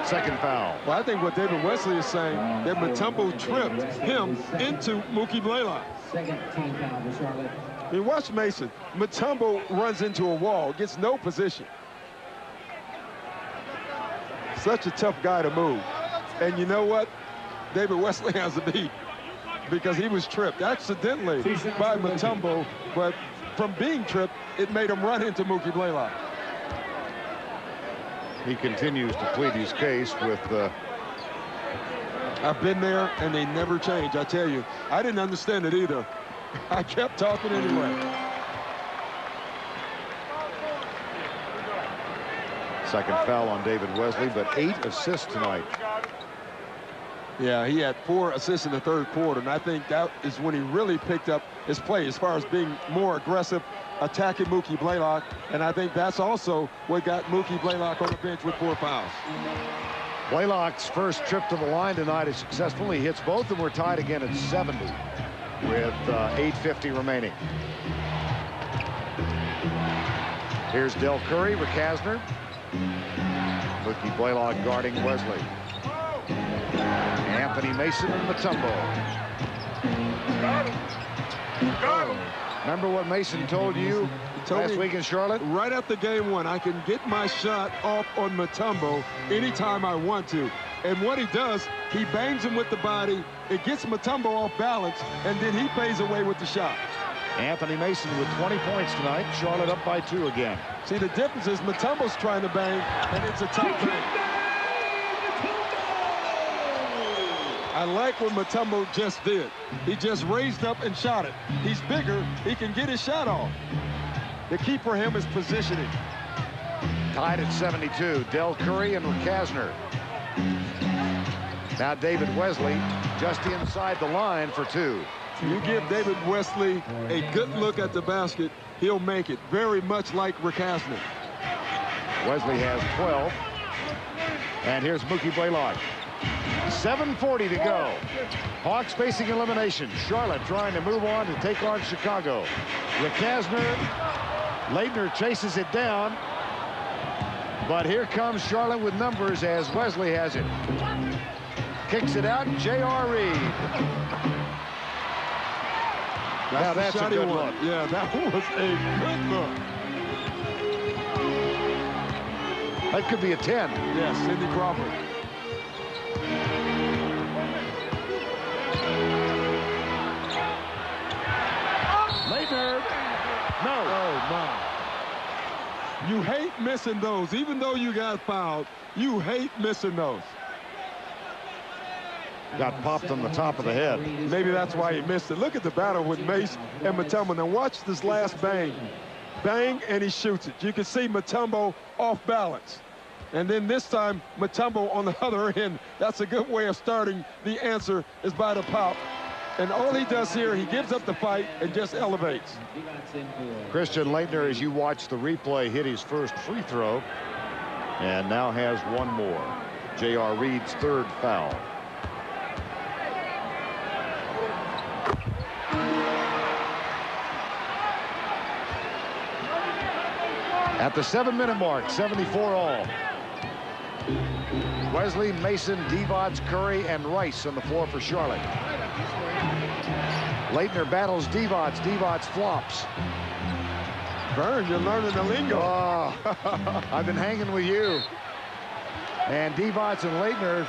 Second foul. Well, I think what David Wesley is saying, that Mutombo tripped him into Mookie Blaylock. Second team foul for Charlotte. I mean, watch Mason. Mutombo runs into a wall, gets no position. Such a tough guy to move. And you know what? David Wesley has a beat because he was tripped accidentally by Mutombo, but from being tripped, it made him run into Mookie Blaylock. He continues to plead his case with I've been there and they never change. I tell you, I didn't understand it either. I kept talking anyway. Second foul on David Wesley, but 8 assists tonight. Yeah, he had 4 assists in the third quarter, and I think that is when he really picked up his play as far as being more aggressive, attacking Mookie Blaylock, and I think that's also what got Mookie Blaylock on the bench with 4 fouls. Blaylock's first trip to the line tonight is successful. He hits both, and we're tied again at 70 with 8:50 remaining. Here's Del Curry, Ricasner. Mookie Blaylock guarding Wesley. Anthony Mason and Mutombo. Remember what Mason told you last week in Charlotte? Right after game 1, I can get my shot off on Mutombo anytime I want to. And what he does, he bangs him with the body. It gets Mutombo off balance, and then he pays away with the shot. Anthony Mason with 20 points tonight. Charlotte up by 2 again. See, the difference is Mutombo's trying to bang, and it's a tough bang. I like what Mutombo just did. He just raised up and shot it. He's bigger. He can get his shot off. The key for him is positioning. Tied at 72. Del Curry and Ricasner. Now David Wesley just inside the line for 2. You give David Wesley a good look at the basket, he'll make it. Very much like Ricasner. Wesley has 12. And here's Mookie Blaylock. 7:40 to go. Hawks facing elimination. Charlotte trying to move on to take on Chicago. Ricasner. Leitner chases it down. But here comes Charlotte with numbers as Wesley has it. Kicks it out, J.R. Reed. Now that's a good look. Yeah, that was a good look. That could be a 10. Yes, Sidney Crawford. Leitner. No. Oh, my. You hate missing those. Even though you got fouled, you hate missing those. Got popped on the top of the head. Maybe that's why he missed it. Look at the battle with Mace and Mutombo. Now watch this last bang. Bang, and he shoots it. You can see Mutombo off balance. And then this time, Mutombo on the other end. That's a good way of starting. The answer is by the pop. And all he does here, he gives up the fight and just elevates. Christian Leitner, as you watch the replay, hit his first free throw and now has one more. J.R. Reed's third foul. At the 7-minute mark, 74 all. Wesley, Mason, Divac, Curry, and Rice on the floor for Charlotte. Leitner battles Divac. Divac flops. Vern, you're learning the lingo. Oh, I've been hanging with you. And Divac and Leitner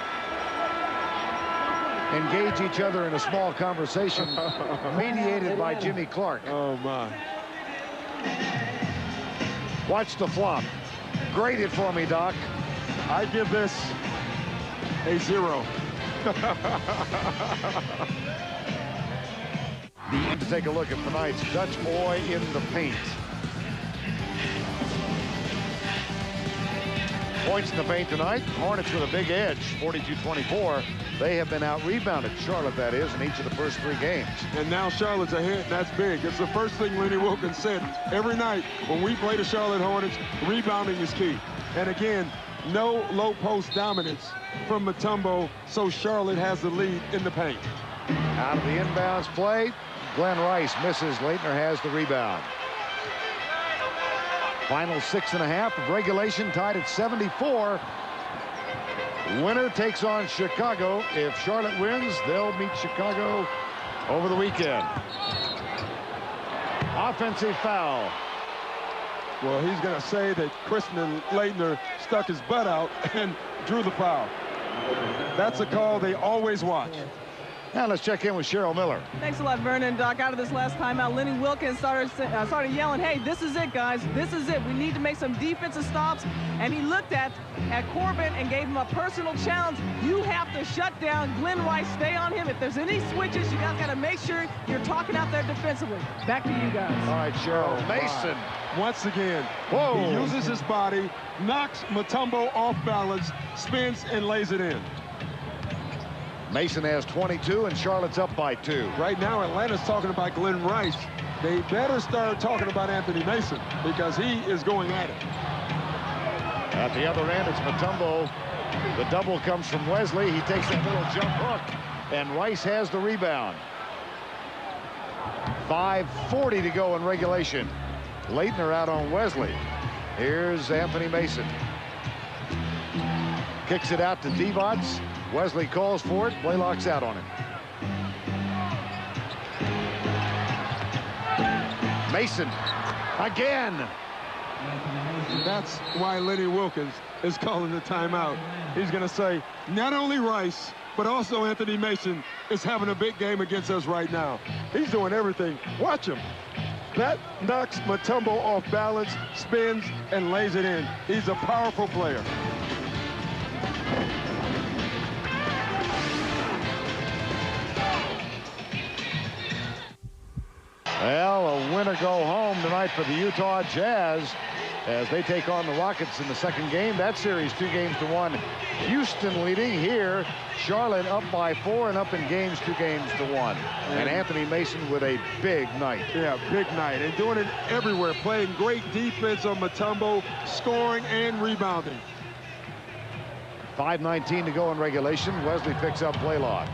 engage each other in a small conversation mediated by Jimmy Clark. Oh, my. Watch the flop. Grade it for me, Doc. I give this a 0. To take a look at tonight's Dutch boy in the paint. Points in the paint tonight. Hornets with a big edge, 42-24. They have been out-rebounded, Charlotte that is, in each of the first 3 games. And now Charlotte's ahead. That's big. It's the first thing Lenny Wilkins said every night when we play the Charlotte Hornets. Rebounding is key. And again, no low post dominance from Mutombo, so Charlotte has the lead in the paint. Out of the inbounds play, Glenn Rice misses. Leitner has the rebound. Final 6.5 of regulation, tied at 74. Winner takes on Chicago. If Charlotte wins, they'll meet Chicago over the weekend. Offensive foul. Well, he's going to say that Christian Leitner stuck his butt out and drew the foul. That's a call they always watch. Now let's check in with Cheryl Miller. Thanks a lot, Vernon. Doc, out of this last timeout, Lenny Wilkins started yelling, hey, this is it, guys. This is it. We need to make some defensive stops. And he looked at Corbin and gave him a personal challenge. You have to shut down Glenn Rice. Stay on him. If there's any switches, you guys got to make sure you're talking out there defensively. Back to you guys. All right, Cheryl. Mason. Once again, whoa, he uses his body, knocks Mutombo off balance, spins, and lays it in. Mason has 22, and Charlotte's up by 2. Right now, Atlanta's talking about Glenn Rice. They better start talking about Anthony Mason because he is going at it. At the other end, it's Mutombo. The double comes from Wesley. He takes that little jump hook, and Rice has the rebound. 5:40 to go in regulation. Leitner out on Wesley. Here's Anthony Mason. Kicks it out to Divac. Wesley calls for it. Blaylock's out on him. Mason again. That's why Lenny Wilkins is calling the timeout. He's going to say not only Rice, but also Anthony Mason is having a big game against us right now. He's doing everything. Watch him. That knocks Mutombo off balance, spins, and lays it in. He's a powerful player. Well, a win or go home tonight for the Utah Jazz as they take on the Rockets in the second game. That series 2-1. Houston leading here. Charlotte up by 4 and up in games 2-1. And Anthony Mason with a big night. Yeah, big night. And doing it everywhere. Playing great defense on Mutombo, scoring and rebounding. 5:19 to go in regulation. Wesley picks up Blaylock.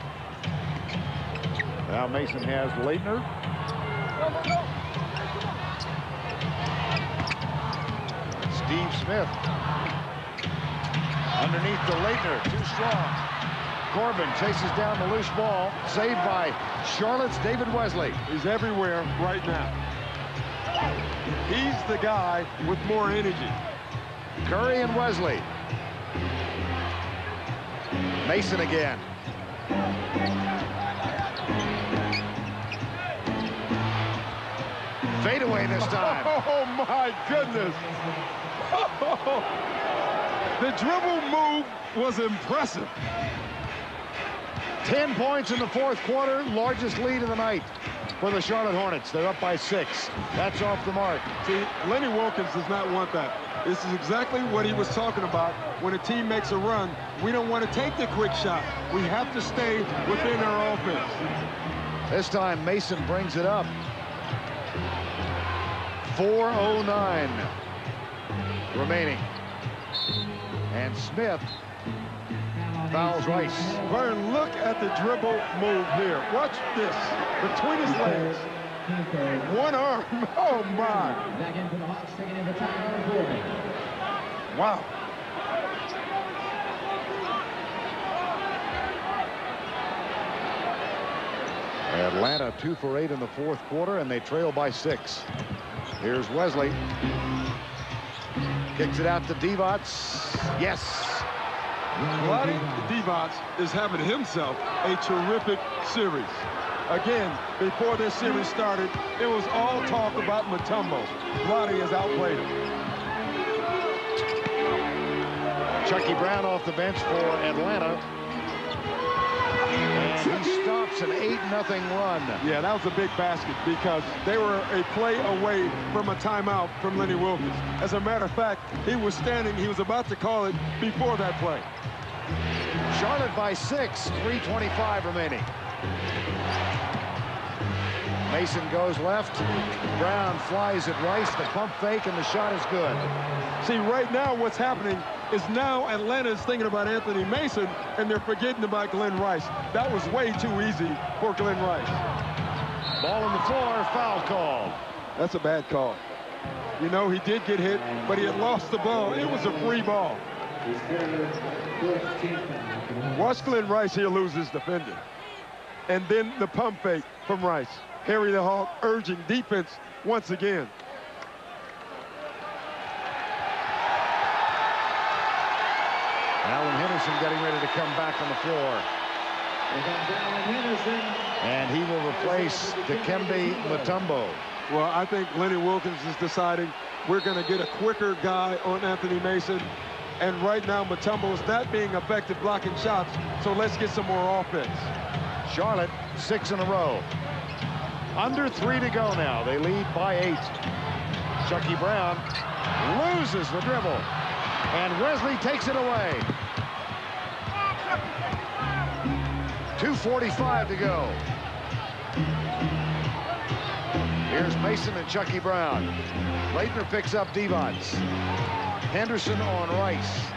Now Mason has Leitner. Steve Smith underneath to Leitner, too strong. Corbin chases down the loose ball. Saved by Charlotte's David Wesley. He's everywhere right now. He's the guy with more energy. Curry and Wesley. Mason again. Fade away this time. Oh, my goodness. The dribble move was impressive. 10 points in the fourth quarter, largest lead of the night for the Charlotte Hornets. They're up by 6. That's off the mark. See, Lenny Wilkins does not want that. This is exactly what he was talking about when a team makes a run. We don't want to take the quick shot. We have to stay within our offense. This time, Mason brings it up. 4:09 remaining. And Smith fouls Rice. Vern, look at the dribble move here. Watch this. Between his legs. One arm. Oh, my. Back in for the Hawks, taking in the timeout. Wow. Atlanta 2 for 8 in the fourth quarter, and they trail by 6. Here's Wesley. Kicks it out to Divac. Yes. Vlade Divac is having himself a terrific series. Again, before this series started, it was all talk about Mutombo. Vlade has outplayed him. Chucky Brown off the bench for Atlanta. And he stops an 8-0 run. Yeah, that was a big basket because they were a play away from a timeout from Lenny Wilkins. As a matter of fact, he was standing, he was about to call it before that play. Charlotte by 6, 3:25 remaining. Mason goes left. Brown flies at Rice. The pump fake, and the shot is good. See, right now what's happening is now Atlanta is thinking about Anthony Mason, and they're forgetting about Glenn Rice. That was way too easy for Glenn Rice. Ball on the floor, foul call. That's a bad call. You know, he did get hit, but he had lost the ball. It was a free ball. Watch Glenn Rice here lose his defender. And then the pump fake from Rice. Harry the Hawk urging defense once again. Alan Henderson getting ready to come back on the floor. And he will replace Dikembe Mutombo. Well, I think Lenny Wilkins is deciding we're going to get a quicker guy on Anthony Mason. And right now, Mutombo is not being effective blocking shots, so let's get some more offense. Charlotte, 6 in a row. Under 3 to go now. They lead by 8. Chucky Brown loses the dribble. And Wesley takes it away. 2:45 to go. Here's Mason and Chucky Brown. Leitner picks up Divac. Henderson on Rice.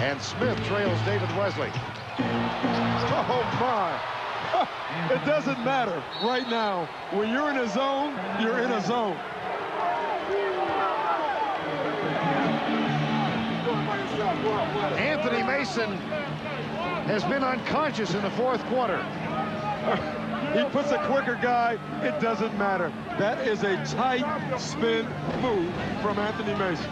And Smith trails David Wesley. Oh, my. It doesn't matter right now. When you're in a zone, you're in a zone. Anthony Mason has been unconscious in the fourth quarter. He puts a quicker guy, it doesn't matter. That is a tight spin move from Anthony Mason.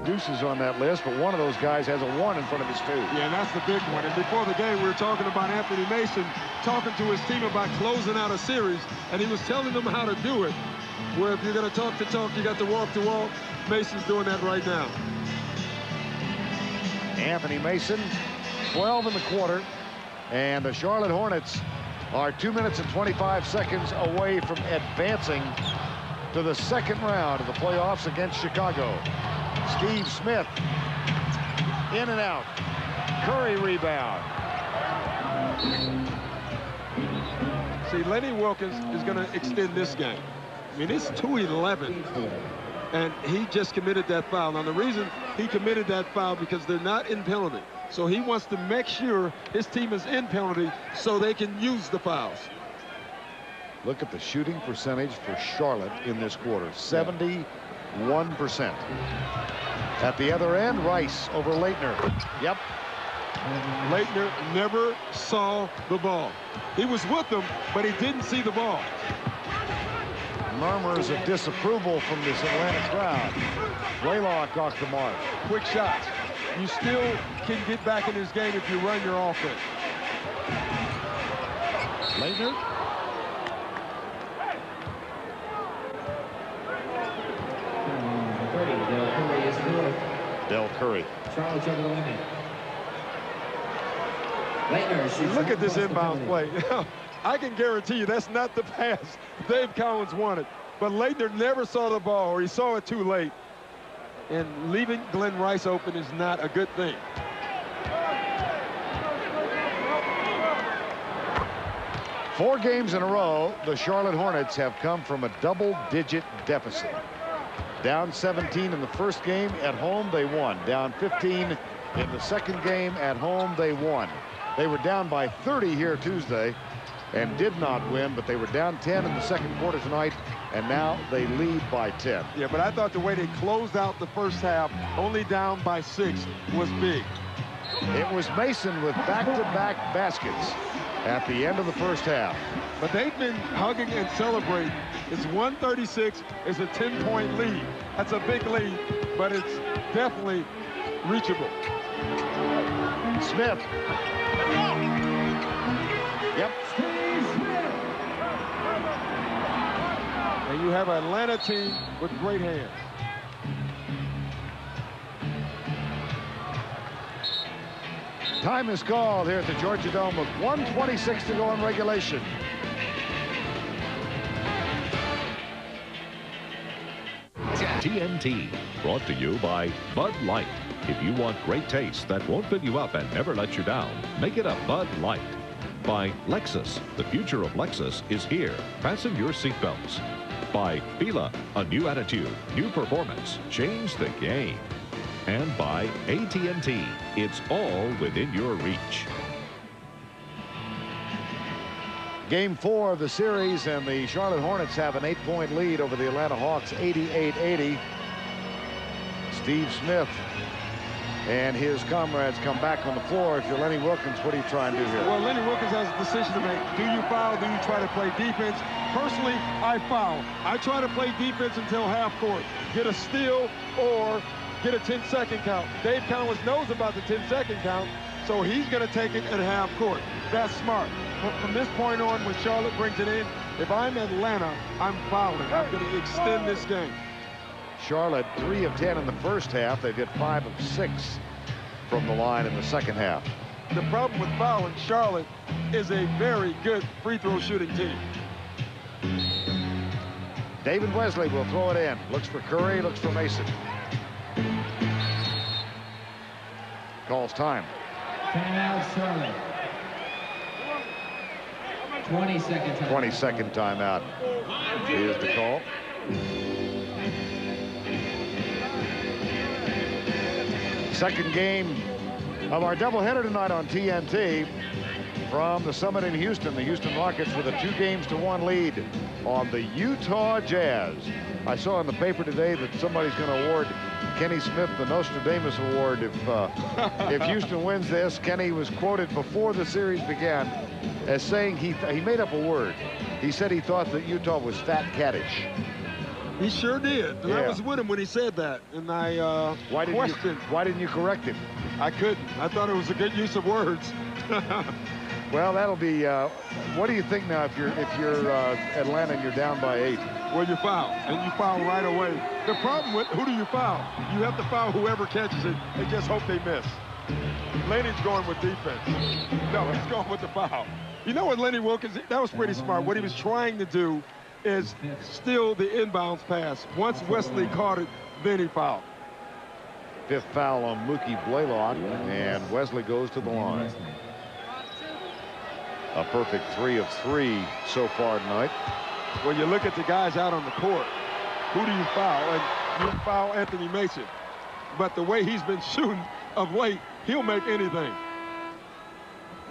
Deuces on that list, but one of those guys has a 1 in front of his 2. Yeah, and that's the big one. And before the game, we were talking about Anthony Mason talking to his team about closing out a series, and he was telling them how to do it. Where if you're going to talk the talk, you got to walk the walk. Mason's doing that right now. Anthony Mason, 12 in the quarter, and the Charlotte Hornets are 2 minutes and 25 seconds away from advancing to the second round of the playoffs against Chicago. Steve Smith in and out. Curry rebound. See, Lenny Wilkins is going to extend this game. I mean, it's 2-11, and he just committed that foul. Now, the reason he committed that foul because they're not in penalty. So he wants to make sure his team is in penalty so they can use the fouls. Look at the shooting percentage for Charlotte in this quarter. 70 1%. At the other end, Rice over Leitner. Yep. Leitner never saw the ball. He was with them, but he didn't see the ball. Murmurs of disapproval from this Atlanta crowd. Blaylock off the mark. Quick shots. You still can get back in this game if you run your offense. Leitner. Del Curry. Charles over the limit. Look at this inbound play. I can guarantee you that's not the pass Dave Collins wanted. But Leitner never saw the ball, or he saw it too late. And leaving Glenn Rice open is not a good thing. Four games in a row, the Charlotte Hornets have come from a double-digit deficit. Down 17 in the first game. At home, they won. Down 15 in the second game. At home, they won. They were down by 30 here Tuesday and did not win, but they were down 10 in the second quarter tonight, and now they lead by 10. Yeah, but I thought the way they closed out the first half, only down by 6, was big. It was Mason with back-to-back baskets at the end of the first half. But they've been hugging and celebrating. It's 136. It's a 10-point lead. That's a big lead, but it's definitely reachable. Smith. Yep. And you have an Atlanta team with great hands. Time is called here at the Georgia Dome with 1:26 to go in regulation. TNT, brought to you by Bud Light. If you want great taste that won't fill you up and never let you down, make it a Bud Light. By Lexus, the future of Lexus is here. Fasten your seatbelts. By Fila, a new attitude, new performance, change the game. And by AT&T, it's all within your reach. Game 4 of the series, and the Charlotte Hornets have an 8-point lead over the Atlanta Hawks, 88-80. Steve Smith and his comrades come back on the floor. If you're Lenny Wilkens, what are you trying to do here? Well, Lenny Wilkens has a decision to make. Do you foul? Do you try to play defense? Personally, I foul. I try to play defense until half court. Get a steal or get a 10-second count. Dave Collins knows about the 10-second count, so he's going to take it at half court. That's smart. But from this point on, when Charlotte brings it in, if I'm Atlanta, I'm fouling. I'm going to extend this game. Charlotte 3 of 10 in the first half. They did 5 of 6 from the line in the second half. The problem with fouling, Charlotte is a very good free throw shooting team. David Wesley will throw it in. Looks for Curry, looks for Mason. Calls time. Timeout, Charlotte. 20-second timeout. 20-second timeout is the call. Second game of our doubleheader tonight on TNT from the Summit in Houston. The Houston Rockets with a 2-1 lead on the Utah Jazz. I saw in the paper today that somebody's going to award Kenny Smith the Nostradamus Award if Houston wins this. Kenny was quoted before the series began as saying he made up a word. He said he thought that Utah was fat cattish. He sure did. And I was with him when he said that. And I questioned. Why didn't you correct him? I couldn't. I thought it was a good use of words. Well, that'll be. What do you think now if you're Atlanta and you're down by 8? Well, you foul, and you foul right away. The problem with who do you foul? You have to foul whoever catches it and just hope they miss. Lenny's going with defense. No, he's going with the foul. You know what, Lenny Wilkens, that was pretty smart. What he was trying to do is steal the inbounds pass. Once Wesley caught it, then he fouled. 5th foul on Mookie Blaylock, and Wesley goes to the line. A perfect 3 of 3 so far tonight. Well, you look at the guys out on the court. Who do you foul? And you foul Anthony Mason. But the way he's been shooting of late, he'll make anything.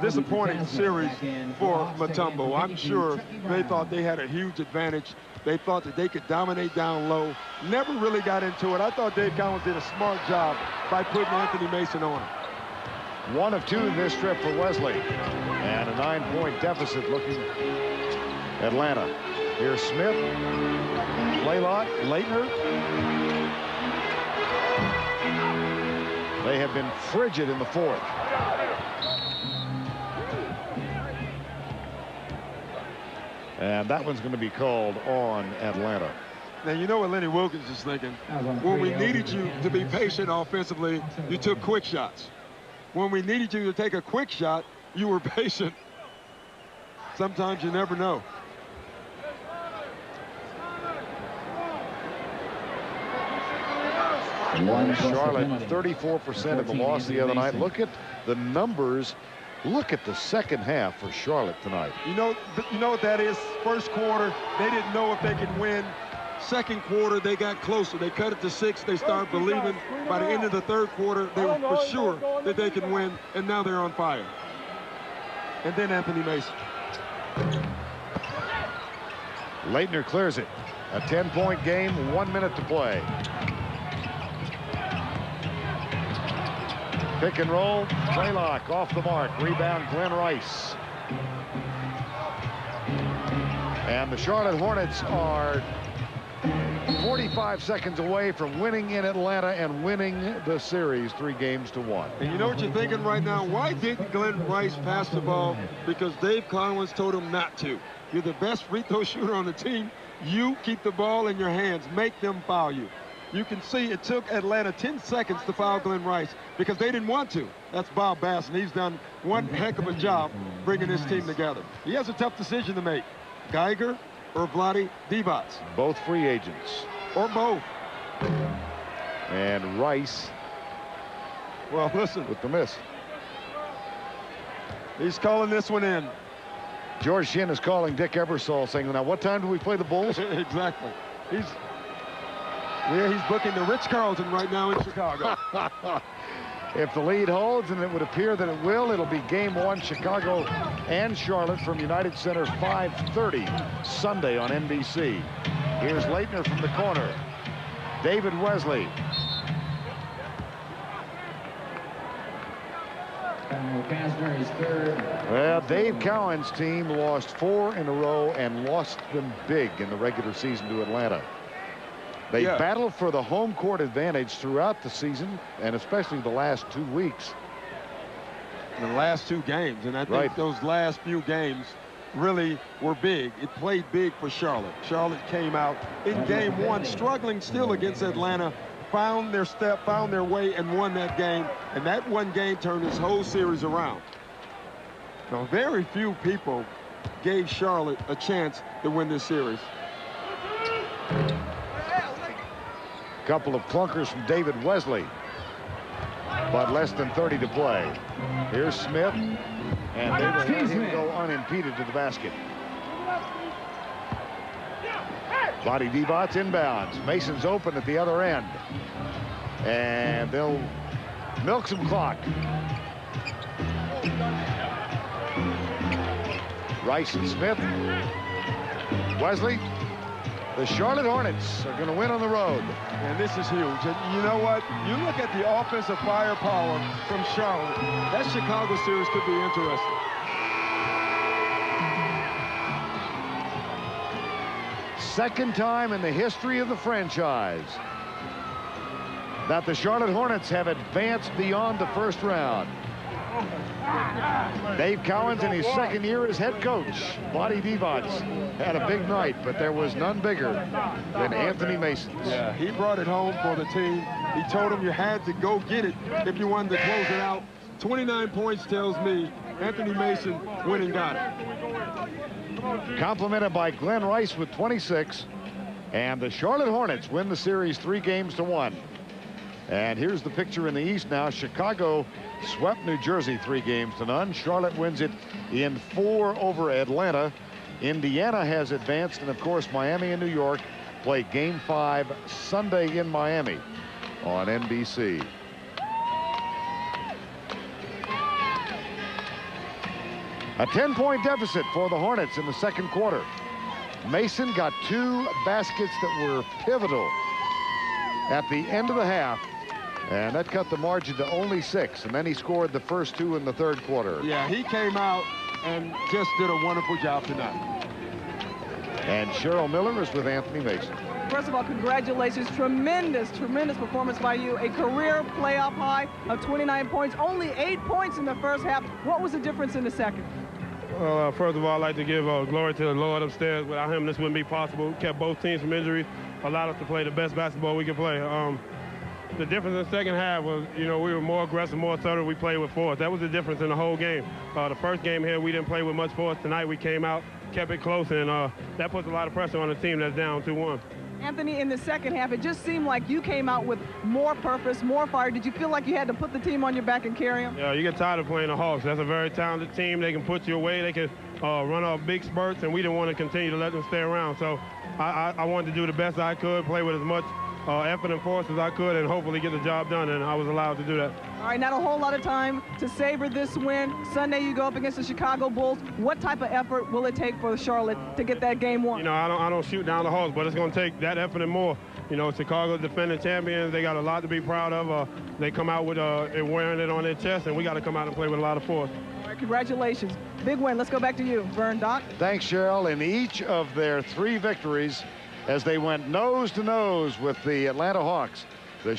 disappointing series for Mutombo. I'm sure they thought they had a huge advantage. They thought that they could dominate down low. Never really got into it. I thought Dave Collins did a smart job by putting Anthony Mason on him. 1 of 2 in this trip for Wesley. And a 9-point deficit looking Atlanta. Here's Smith. Blaylock, Leitner. They have been frigid in the fourth. And that one's going to be called on Atlanta. Now, you know what Lenny Wilkins is thinking. When we needed you to be patient offensively, you took quick shots. When we needed you to take a quick shot, you were patient. Sometimes you never know. Charlotte, 34% in the loss the other night. Look at the numbers. Look at the second half for Charlotte tonight. You know what that is? First quarter, they didn't know if they could win. Second quarter, they got closer. They cut it to 6. They started believing. By the end of the third quarter, they were for sure that they could win, and now they're on fire. And then Anthony Mason. Leitner clears it. A 10-point game, 1 minute to play. Pick and roll, Blaylock off the mark. Rebound, Glenn Rice. And the Charlotte Hornets are 45 seconds away from winning in Atlanta and winning the series 3-1. And you know what you're thinking right now? Why didn't Glenn Rice pass the ball? Because Dave Collins told him not to. You're the best free throw shooter on the team. You keep the ball in your hands. Make them foul you. You can see it took Atlanta 10 seconds to foul Glenn Rice because they didn't want to. That's Bob Bass, and he's done one heck of a job bringing this team together. He has a tough decision to make. Geiger or Vlade Divac. Both free agents. Or both. And Rice. Well, listen. With the miss. He's calling this one in. George Shinn is calling Dick Ebersol, saying, now what time do we play the Bulls? Exactly. He's booking the Ritz-Carlton right now in Chicago. If the lead holds, and it would appear that it will, it'll be game 1, Chicago and Charlotte from United Center, 5:30 Sunday on NBC. Here's Leitner from the corner. David Wesley. Well, Dave Cowan's team lost 4 in a row and lost them big in the regular season to Atlanta. They battled for the home court advantage throughout the season, and especially the last 2 weeks. The last 2 games, and I think those last few games really were big. It played big for Charlotte. Charlotte came out in game 1, struggling still against Atlanta, found their step, found their way, and won that game. And that one game turned this whole series around. Now, very few people gave Charlotte a chance to win this series. Couple of clunkers from David Wesley, but less than 30 to play. Here's Smith, and they will let him go unimpeded to the basket. Vlade Divac inbounds. Mason's open at the other end, and they'll milk some clock. Rice and Smith. Wesley. The Charlotte Hornets are going to win on the road. And this is huge. And you know what? You look at the offensive firepower from Charlotte. That Chicago series could be interesting. Second time in the history of the franchise that the Charlotte Hornets have advanced beyond the first round. Dave Cowens in his second year as head coach. Vlade Divac had a big night, but there was none bigger than Anthony Mason. Yeah, he brought it home for the team. He told him you had to go get it if you wanted to close it out. 29 points tells me Anthony Mason went and got it. Complimented by Glenn Rice with 26. And the Charlotte Hornets win the series 3-1. And here's the picture in the East now. Chicago swept New Jersey 3-0. Charlotte wins it in 4 over Atlanta. Indiana has advanced, and of course Miami and New York play game 5 Sunday in Miami on NBC. A 10-point deficit for the Hornets in the second quarter. Mason got 2 baskets that were pivotal at the end of the half, and that cut the margin to only 6, and then he scored the first 2 in the third quarter. Yeah, he came out and just did a wonderful job tonight. And Cheryl Miller is with Anthony Mason. First of all, congratulations. Tremendous performance by you. A career playoff high of 29 points. Only 8 points in the first half. What was the difference in the second? Well, first of all, I'd like to give glory to the Lord upstairs. Without him, this wouldn't be possible. Kept both teams from injuries, allowed us to play the best basketball we could play. The difference in the second half was, we were more aggressive, more subtle. We played with force. That was the difference in the whole game. The first game here, we didn't play with much force. Tonight, we came out, kept it close, and that puts a lot of pressure on the team that's down 2-1. Anthony, in the second half, it just seemed like you came out with more purpose, more fire. Did you feel like you had to put the team on your back and carry them? Yeah, you get tired of playing the Hawks. That's a very talented team. They can put you away. They can run off big spurts, and we didn't want to continue to let them stay around. So I wanted to do the best I could, play with as much effort and force as I could, and hopefully get the job done, and I was allowed to do that. All right, not a whole lot of time to savor this win. Sunday you go up against the Chicago Bulls. What type of effort will it take for Charlotte to get that game won? I don't shoot down the Hawks, but it's going to take that effort and more. Chicago defending champions, they got a lot to be proud of. They come out with it wearing it on their chest, and we got to come out and play with a lot of force. All right, congratulations. Big win. Let's go back to you, Vern. Doc? Thanks, Cheryl. In each of their 3 victories, as they went nose to nose with the Atlanta Hawks, the